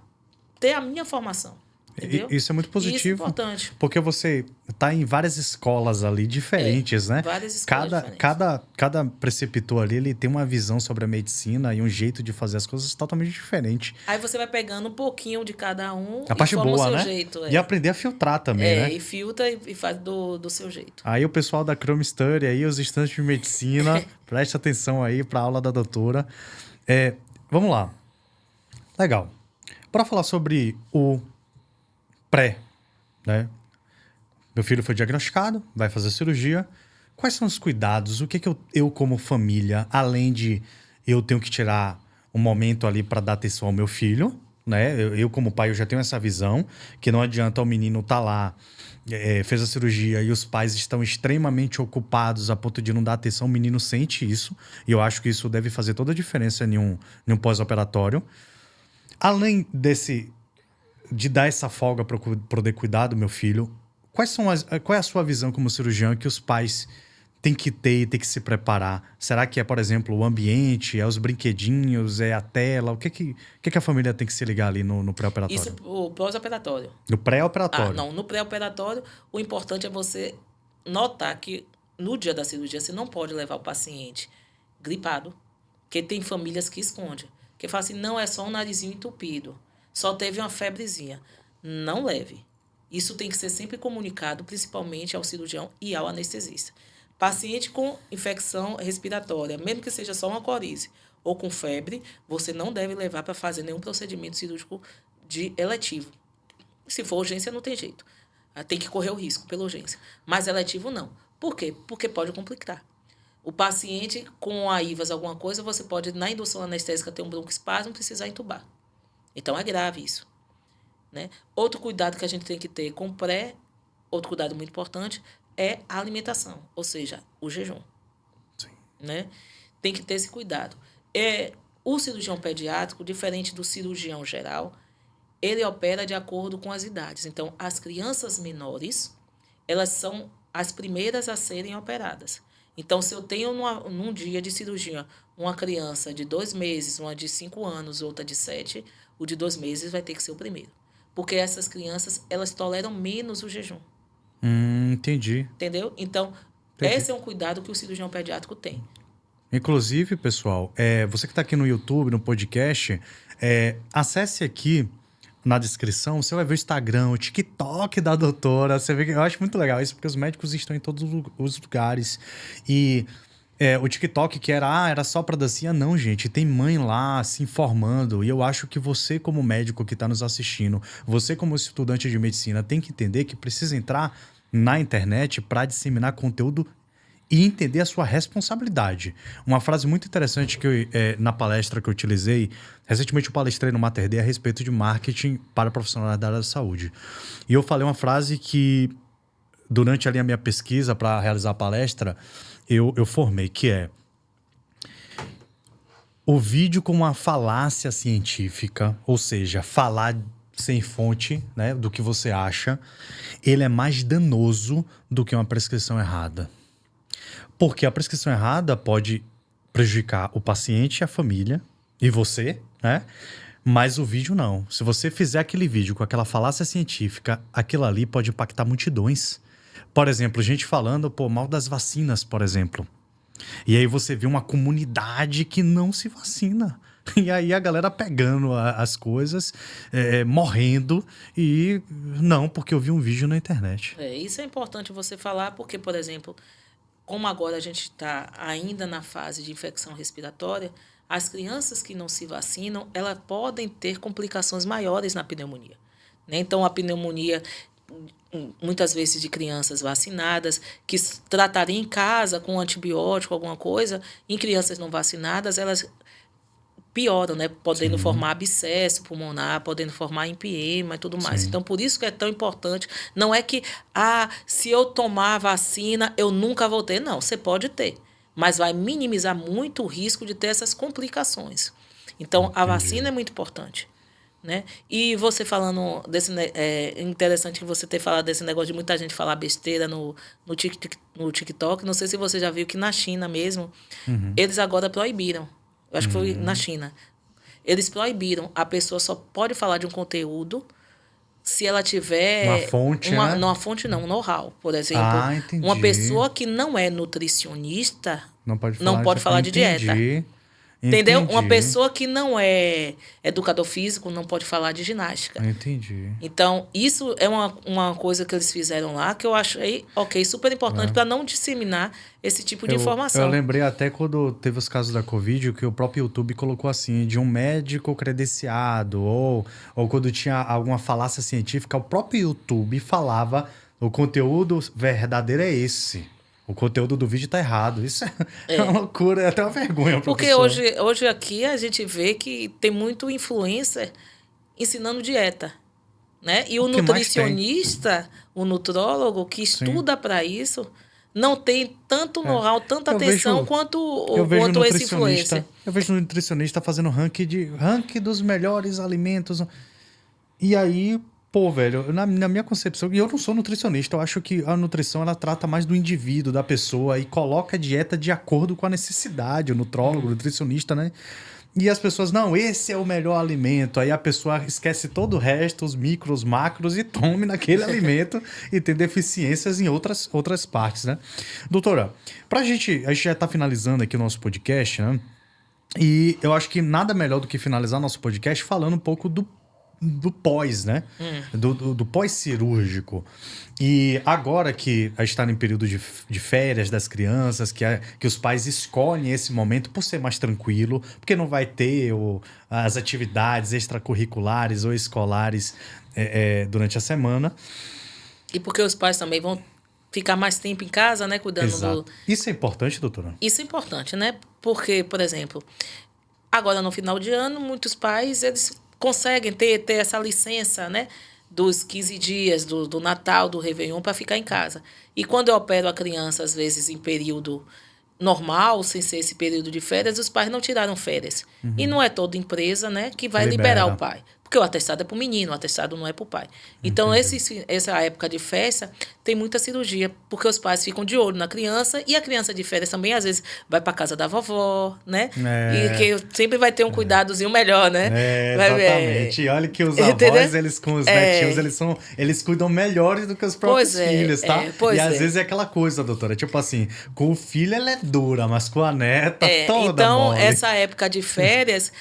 Speaker 2: ter a minha formação. Entendeu?
Speaker 1: Isso é muito positivo.
Speaker 2: Isso é importante.
Speaker 1: Porque você está em várias escolas ali diferentes, né?
Speaker 2: Várias escolas diferentes.
Speaker 1: Cada preceptor ali, ele tem uma visão sobre a medicina e um jeito de fazer as coisas totalmente diferente.
Speaker 2: Aí você vai pegando um pouquinho de cada um
Speaker 1: a parte boa,
Speaker 2: o seu
Speaker 1: né?
Speaker 2: jeito.
Speaker 1: E aprender a filtrar também, né?
Speaker 2: E filtra e faz do seu jeito.
Speaker 1: Aí o pessoal da Chrome Study, aí os estudantes de medicina, preste atenção aí para a aula da doutora. Vamos lá. Legal. Para falar sobre o pré, né? Meu filho foi diagnosticado, vai fazer cirurgia. Quais são os cuidados? O que eu como família, além de eu tenho que tirar um momento ali para dar atenção ao meu filho, né? Eu como pai, eu já tenho essa visão que não adianta o menino estar lá, fez a cirurgia e os pais estão extremamente ocupados a ponto de não dar atenção. O menino sente isso e eu acho que isso deve fazer toda a diferença em um pós-operatório. Além de dar essa folga para poder cuidar do meu filho, qual é a sua visão como cirurgião que os pais têm que ter e têm que se preparar? Será que é, por exemplo, o ambiente, é os brinquedinhos, é a tela? O que a família tem que se ligar ali no pré-operatório?
Speaker 2: Isso, o pós-operatório.
Speaker 1: No pré-operatório?
Speaker 2: Não, no pré-operatório, o importante é você notar que no dia da cirurgia você não pode levar o paciente gripado, porque tem famílias que escondem. Que falam assim, não, é só um narizinho entupido. Só teve uma febrezinha. Não leve. Isso tem que ser sempre comunicado, principalmente ao cirurgião e ao anestesista. Paciente com infecção respiratória, mesmo que seja só uma coriza ou com febre, você não deve levar para fazer nenhum procedimento cirúrgico eletivo. Se for urgência, não tem jeito. Tem que correr o risco pela urgência. Mas eletivo, não. Por quê? Porque pode complicar. O paciente com a IVAS, alguma coisa, você pode, na indução anestésica, ter um broncoespasmo e precisar entubar. Então, é grave isso. Né? Outro cuidado que a gente tem que ter com outro cuidado muito importante, é a alimentação, ou seja, o jejum.
Speaker 1: Sim.
Speaker 2: Né? Tem que ter esse cuidado. O cirurgião pediátrico, diferente do cirurgião geral, ele opera de acordo com as idades. Então, as crianças menores, elas são as primeiras a serem operadas. Então, se eu tenho num dia de cirurgia uma criança de 2 meses, uma de 5 anos, outra de 7, o de 2 meses vai ter que ser o primeiro. Porque essas crianças, elas toleram menos o jejum.
Speaker 1: Entendi.
Speaker 2: Entendeu? Então, esse é um cuidado que o cirurgião pediátrico tem.
Speaker 1: Inclusive, pessoal, você que está aqui no YouTube, no podcast, acesse aqui na descrição, você vai ver o Instagram, o TikTok da doutora. Você vê que eu acho muito legal isso, porque os médicos estão em todos os lugares. E o TikTok que era só para dancinha, não, gente. Tem mãe lá se informando. E eu acho que você, como médico que está nos assistindo, você, como estudante de medicina, tem que entender que precisa entrar na internet para disseminar conteúdo e entender a sua responsabilidade. Uma frase muito interessante que na palestra que eu utilizei, recentemente eu palestrei no Mater Dei a respeito de marketing para profissionais da área da saúde. E eu falei uma frase que, durante ali a minha pesquisa para realizar a palestra, eu formei, que é: o vídeo com uma falácia científica, ou seja, falar sem fonte, né, do que você acha, ele é mais danoso do que uma prescrição errada. Porque a prescrição errada pode prejudicar o paciente, a família e você, né? Mas o vídeo não. Se você fizer aquele vídeo com aquela falácia científica, aquilo ali pode impactar multidões. Por exemplo, gente falando, mal das vacinas, por exemplo. E aí você vê uma comunidade que não se vacina. E aí a galera pegando as coisas, morrendo, e não, porque eu vi um vídeo na internet.
Speaker 2: Isso é importante você falar, porque, por exemplo, como agora a gente está ainda na fase de infecção respiratória, as crianças que não se vacinam, elas podem ter complicações maiores na pneumonia. Né? Então, a pneumonia, muitas vezes de crianças vacinadas, que tratariam em casa com antibiótico, alguma coisa, em crianças não vacinadas, elas pioram, né? Podendo formar abscesso pulmonar, podendo formar empiema e tudo mais. Sim. Então, por isso que é tão importante. Não é que, se eu tomar a vacina, eu nunca vou ter. Não, você pode ter. mas vai minimizar muito o risco de ter essas complicações. Então, a vacina é muito importante. Né? E você falando é interessante que você ter falado desse negócio de muita gente falar besteira no TikTok. Não sei se você já viu que na China mesmo, eles agora proibiram. Eu acho que foi na China. Eles proibiram. A pessoa só pode falar de um conteúdo se ela tiver...
Speaker 1: Uma fonte, né?
Speaker 2: Uma fonte não, um know-how. Por exemplo,
Speaker 1: entendi.
Speaker 2: uma pessoa que não é nutricionista
Speaker 1: não pode
Speaker 2: falar de dieta. Entendeu?
Speaker 1: Entendi.
Speaker 2: Uma pessoa que não é educador físico não pode falar de ginástica.
Speaker 1: Entendi.
Speaker 2: Então, isso é uma coisa que eles fizeram lá que eu achei, super importante para não disseminar esse tipo de informação.
Speaker 1: Eu lembrei até quando teve os casos da Covid, que o próprio YouTube colocou assim, de um médico credenciado, ou quando tinha alguma falácia científica, o próprio YouTube falava, o conteúdo verdadeiro é esse. O conteúdo do vídeo tá errado. Isso é uma loucura, é até uma vergonha.
Speaker 2: Porque hoje aqui a gente vê que tem muito influencer ensinando dieta. Né? E o nutricionista, o nutrólogo que estuda para isso, não tem tanto know-how, tanta atenção quanto esse influencer.
Speaker 1: Eu vejo o nutricionista fazendo ranking dos melhores alimentos. E aí... Pô, velho, na minha concepção, e eu não sou nutricionista, eu acho que a nutrição ela trata mais do indivíduo, da pessoa, e coloca a dieta de acordo com a necessidade, o nutrólogo, o nutricionista, né? E as pessoas, não, esse é o melhor alimento. Aí a pessoa esquece todo o resto, os micros, os macros, e come naquele alimento e tem deficiências em outras partes, né? Doutora, a gente já tá finalizando aqui o nosso podcast, né? E eu acho que nada melhor do que finalizar nosso podcast falando um pouco do pós, né? Do pós-cirúrgico. E agora que a gente está em período de férias das crianças, que os pais escolhem esse momento por ser mais tranquilo, porque não vai ter as atividades extracurriculares ou escolares durante a semana.
Speaker 2: E porque os pais também vão ficar mais tempo em casa, né? Cuidando
Speaker 1: Exato. Isso é importante, doutora?
Speaker 2: Isso é importante, né? Porque, por exemplo, agora no final de ano, muitos pais, eles conseguem ter essa licença, né, dos 15 dias, do Natal, do Réveillon, para ficar em casa. E quando eu opero a criança, às vezes, em período normal, sem ser esse período de férias, os pais não tiraram férias. E não é toda empresa, né, que vai liberar o pai. Porque o atestado é para o menino, o atestado não é para o pai. Então, essa época de festa tem muita cirurgia, porque os pais ficam de olho na criança, e a criança de férias também, às vezes, vai para casa da vovó, né? E que sempre vai ter um cuidadozinho melhor, né?
Speaker 1: Exatamente. E olha que os avós, eles com os netinhos, eles cuidam melhores do que os próprios filhos, tá? E às vezes é aquela coisa, doutora, tipo assim, com o filho ela é dura, mas com a neta toda
Speaker 2: então,
Speaker 1: mole.
Speaker 2: Essa época de férias...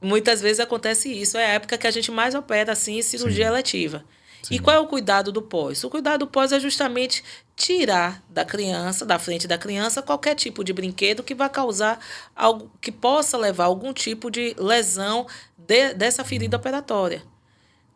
Speaker 2: Muitas vezes acontece isso. É a época que a gente mais opera, assim, cirurgia eletiva. Sim. E qual é o cuidado do pós? O cuidado do pós é justamente tirar da frente da criança, qualquer tipo de brinquedo que vai causar algo, que possa levar a algum tipo de lesão dessa ferida operatória.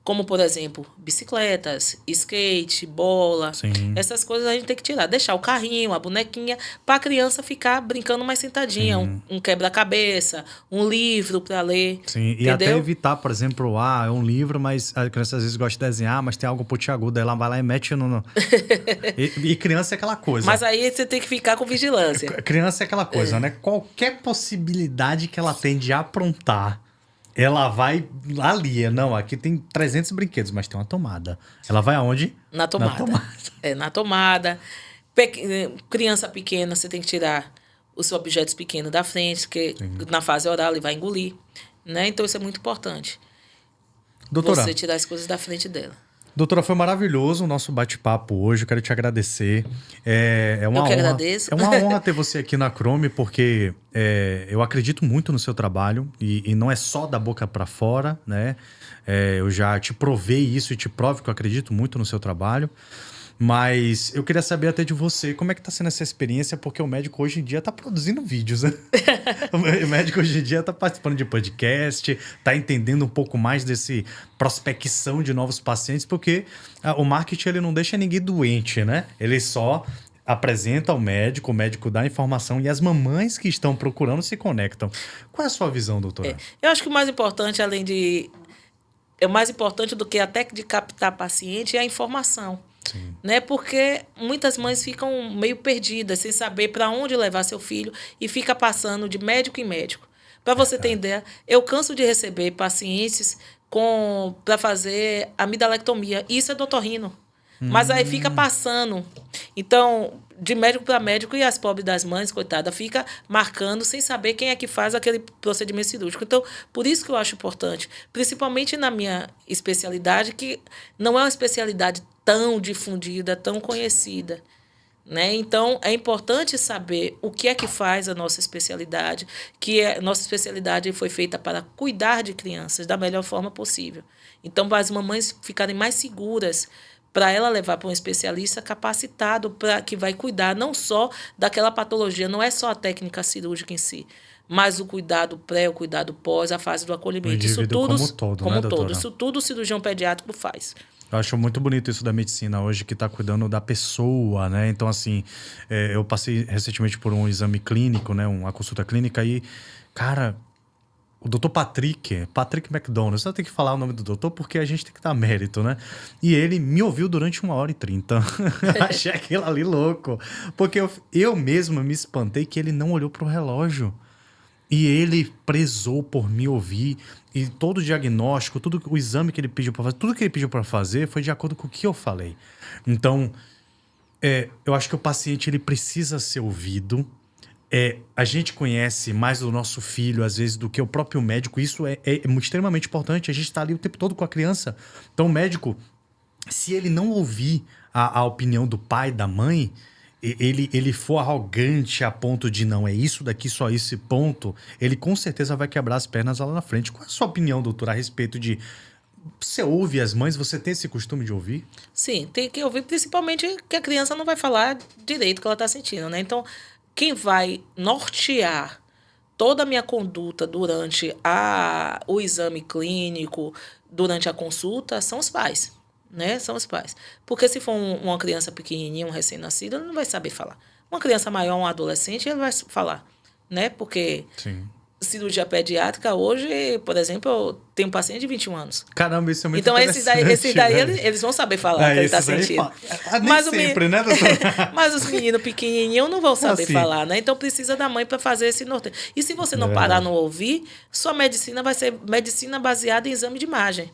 Speaker 2: Como, por exemplo, bicicletas, skate, bola.
Speaker 1: Sim.
Speaker 2: Essas coisas a gente tem que tirar. Deixar o carrinho, a bonequinha, para a criança ficar brincando mais sentadinha. Um quebra-cabeça, um livro para ler.
Speaker 1: Sim,
Speaker 2: entendeu?
Speaker 1: E até evitar, por exemplo, é um livro, mas a criança às vezes gosta de desenhar, mas tem algo pontiagudo. Aí ela vai lá e mete no... e criança é aquela coisa.
Speaker 2: Mas aí você tem que ficar com vigilância.
Speaker 1: Criança é aquela coisa, né? Qualquer possibilidade que ela tem de aprontar... Ela vai ali, não, aqui tem 300 brinquedos, mas tem uma tomada. Ela vai aonde?
Speaker 2: Na tomada. Na tomada. Criança pequena, você tem que tirar os objetos pequenos da frente, porque na fase oral ele vai engolir. Né? Então isso é muito importante.
Speaker 1: Doutora,
Speaker 2: você tirar as coisas da frente dela.
Speaker 1: Doutora, foi maravilhoso o nosso bate-papo hoje. Eu quero te agradecer.
Speaker 2: Eu que agradeço.
Speaker 1: É uma honra ter você aqui na Chrome, porque eu acredito muito no seu trabalho. E não é só da boca para fora, né? Eu já te provei isso e te provo que eu acredito muito no seu trabalho. Mas eu queria saber até de você, como é que tá sendo essa experiência, porque o médico hoje em dia tá produzindo vídeos, né? O médico hoje em dia tá participando de podcast, tá entendendo um pouco mais desse prospecção de novos pacientes, porque o marketing ele não deixa ninguém doente, né? Ele só apresenta ao médico, o médico dá a informação e as mamães que estão procurando se conectam. Qual é a sua visão, doutora?
Speaker 2: Eu acho que o mais importante, mais importante do que até de captar paciente é a informação.
Speaker 1: Sim.
Speaker 2: Né? Porque muitas mães ficam meio perdidas, sem saber para onde levar seu filho e fica passando de médico em médico. Para você ter ideia, eu canso de receber pacientes para fazer amidalectomia. Isso é do otorrino. Mas aí fica passando. Então, de médico para médico, e as pobres das mães, coitada, fica marcando sem saber quem é que faz aquele procedimento cirúrgico. Então, por isso que eu acho importante, principalmente na minha especialidade, que não é uma especialidade tão difundida, tão conhecida. Né? Então, é importante saber o que é que faz a nossa especialidade, a nossa especialidade foi feita para cuidar de crianças da melhor forma possível. Então, para as mamães ficarem mais seguras, para ela levar para um especialista capacitado para que vai cuidar não só daquela patologia, não é só a técnica cirúrgica em si, mas o cuidado pré, o cuidado pós, a fase do acolhimento.
Speaker 1: Isso tudo como todo, né, doutora?
Speaker 2: Isso tudo o cirurgião pediátrico faz.
Speaker 1: Eu acho muito bonito isso da medicina hoje, que está cuidando da pessoa, né? Então, assim, eu passei recentemente por um exame clínico, né? Uma consulta clínica e, cara, o doutor Patrick McDonald, você tem que falar o nome do doutor porque a gente tem que dar mérito, né? E ele me ouviu durante 1h30. Achei aquilo ali louco. Porque eu mesmo me espantei que ele não olhou pro relógio. E ele prezou por me ouvir. E todo o diagnóstico, todo o exame que ele pediu para fazer, tudo que ele pediu para fazer foi de acordo com o que eu falei. Então, eu acho que o paciente ele precisa ser ouvido. A gente conhece mais do nosso filho, às vezes, do que o próprio médico. Isso é extremamente importante. A gente está ali o tempo todo com a criança. Então, o médico, se ele não ouvir a opinião do pai, da mãe, ele for arrogante a ponto de não, é isso daqui, só esse ponto, ele com certeza vai quebrar as pernas lá na frente. Qual é a sua opinião, doutora, a respeito de... Você ouve as mães? Você tem esse costume de ouvir?
Speaker 2: Sim, tem que ouvir, principalmente que a criança não vai falar direito o que ela está sentindo, né? Então, quem vai nortear toda a minha conduta durante o exame clínico, durante a consulta, são os pais. Né? São os pais. Porque se for uma criança pequenininha, um recém-nascido, ele não vai saber falar. Uma criança maior, um adolescente, ele vai falar. Né? Porque
Speaker 1: Sim.
Speaker 2: Cirurgia pediátrica hoje, por exemplo, eu tenho um paciente de 21 anos.
Speaker 1: Caramba, isso é muito
Speaker 2: então,
Speaker 1: interessante.
Speaker 2: Então, esses daí eles vão saber falar o que ele está sentindo.
Speaker 1: Mas sempre, né, doutora?
Speaker 2: Mas os meninos pequenininhos não vão saber falar, né? Então, precisa da mãe para fazer esse norteio. E se você não parar no ouvir, sua medicina vai ser medicina baseada em exame de imagem.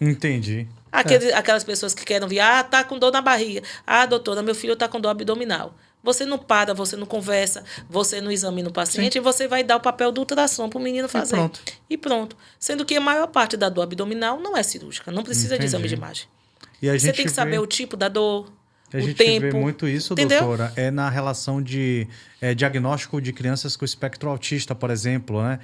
Speaker 1: Entendi.
Speaker 2: Aquelas pessoas que querem vir, tá com dor na barriga. Doutora, meu filho tá com dor abdominal. Você não para, você não conversa, você não examina o paciente. Sim. E você vai dar o papel do ultrassom para o menino fazer. E pronto. Sendo que a maior parte da dor abdominal não é cirúrgica, não precisa de exame de imagem.
Speaker 1: E
Speaker 2: você tem que saber o tipo da dor,
Speaker 1: a gente
Speaker 2: tempo.
Speaker 1: vê muito isso, entendeu? Doutora, na relação de diagnóstico de crianças com espectro autista, por exemplo, né?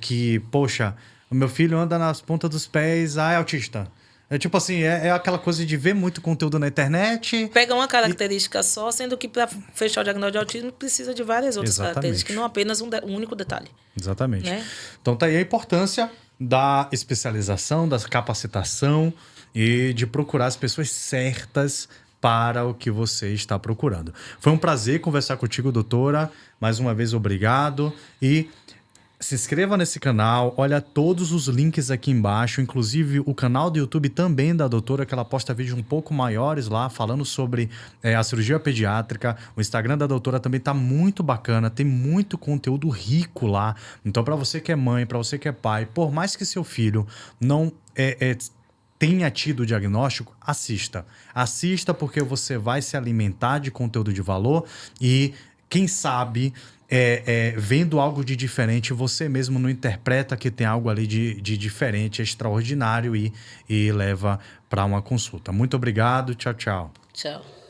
Speaker 1: Que, poxa, o meu filho anda nas pontas dos pés, é autista. Tipo assim, é aquela coisa de ver muito conteúdo na internet.
Speaker 2: Pega uma característica só, sendo que para fechar o diagnóstico de autismo precisa de várias outras características, não apenas um único detalhe.
Speaker 1: Exatamente.
Speaker 2: Né?
Speaker 1: Então tá aí a importância da especialização, da capacitação e de procurar as pessoas certas para o que você está procurando. Foi um prazer conversar contigo, doutora. Mais uma vez, obrigado. E se inscreva nesse canal, olha todos os links aqui embaixo, inclusive o canal do YouTube também da doutora, que ela posta vídeos um pouco maiores lá, falando sobre a cirurgia pediátrica. O Instagram da doutora também tá muito bacana, tem muito conteúdo rico lá. Então, para você que é mãe, para você que é pai, por mais que seu filho não tenha tido o diagnóstico, assista. Assista porque você vai se alimentar de conteúdo de valor e, quem sabe... vendo algo de diferente, você mesmo não interpreta que tem algo ali de diferente, extraordinário e leva para uma consulta. Muito obrigado. Tchau, tchau.
Speaker 2: Tchau.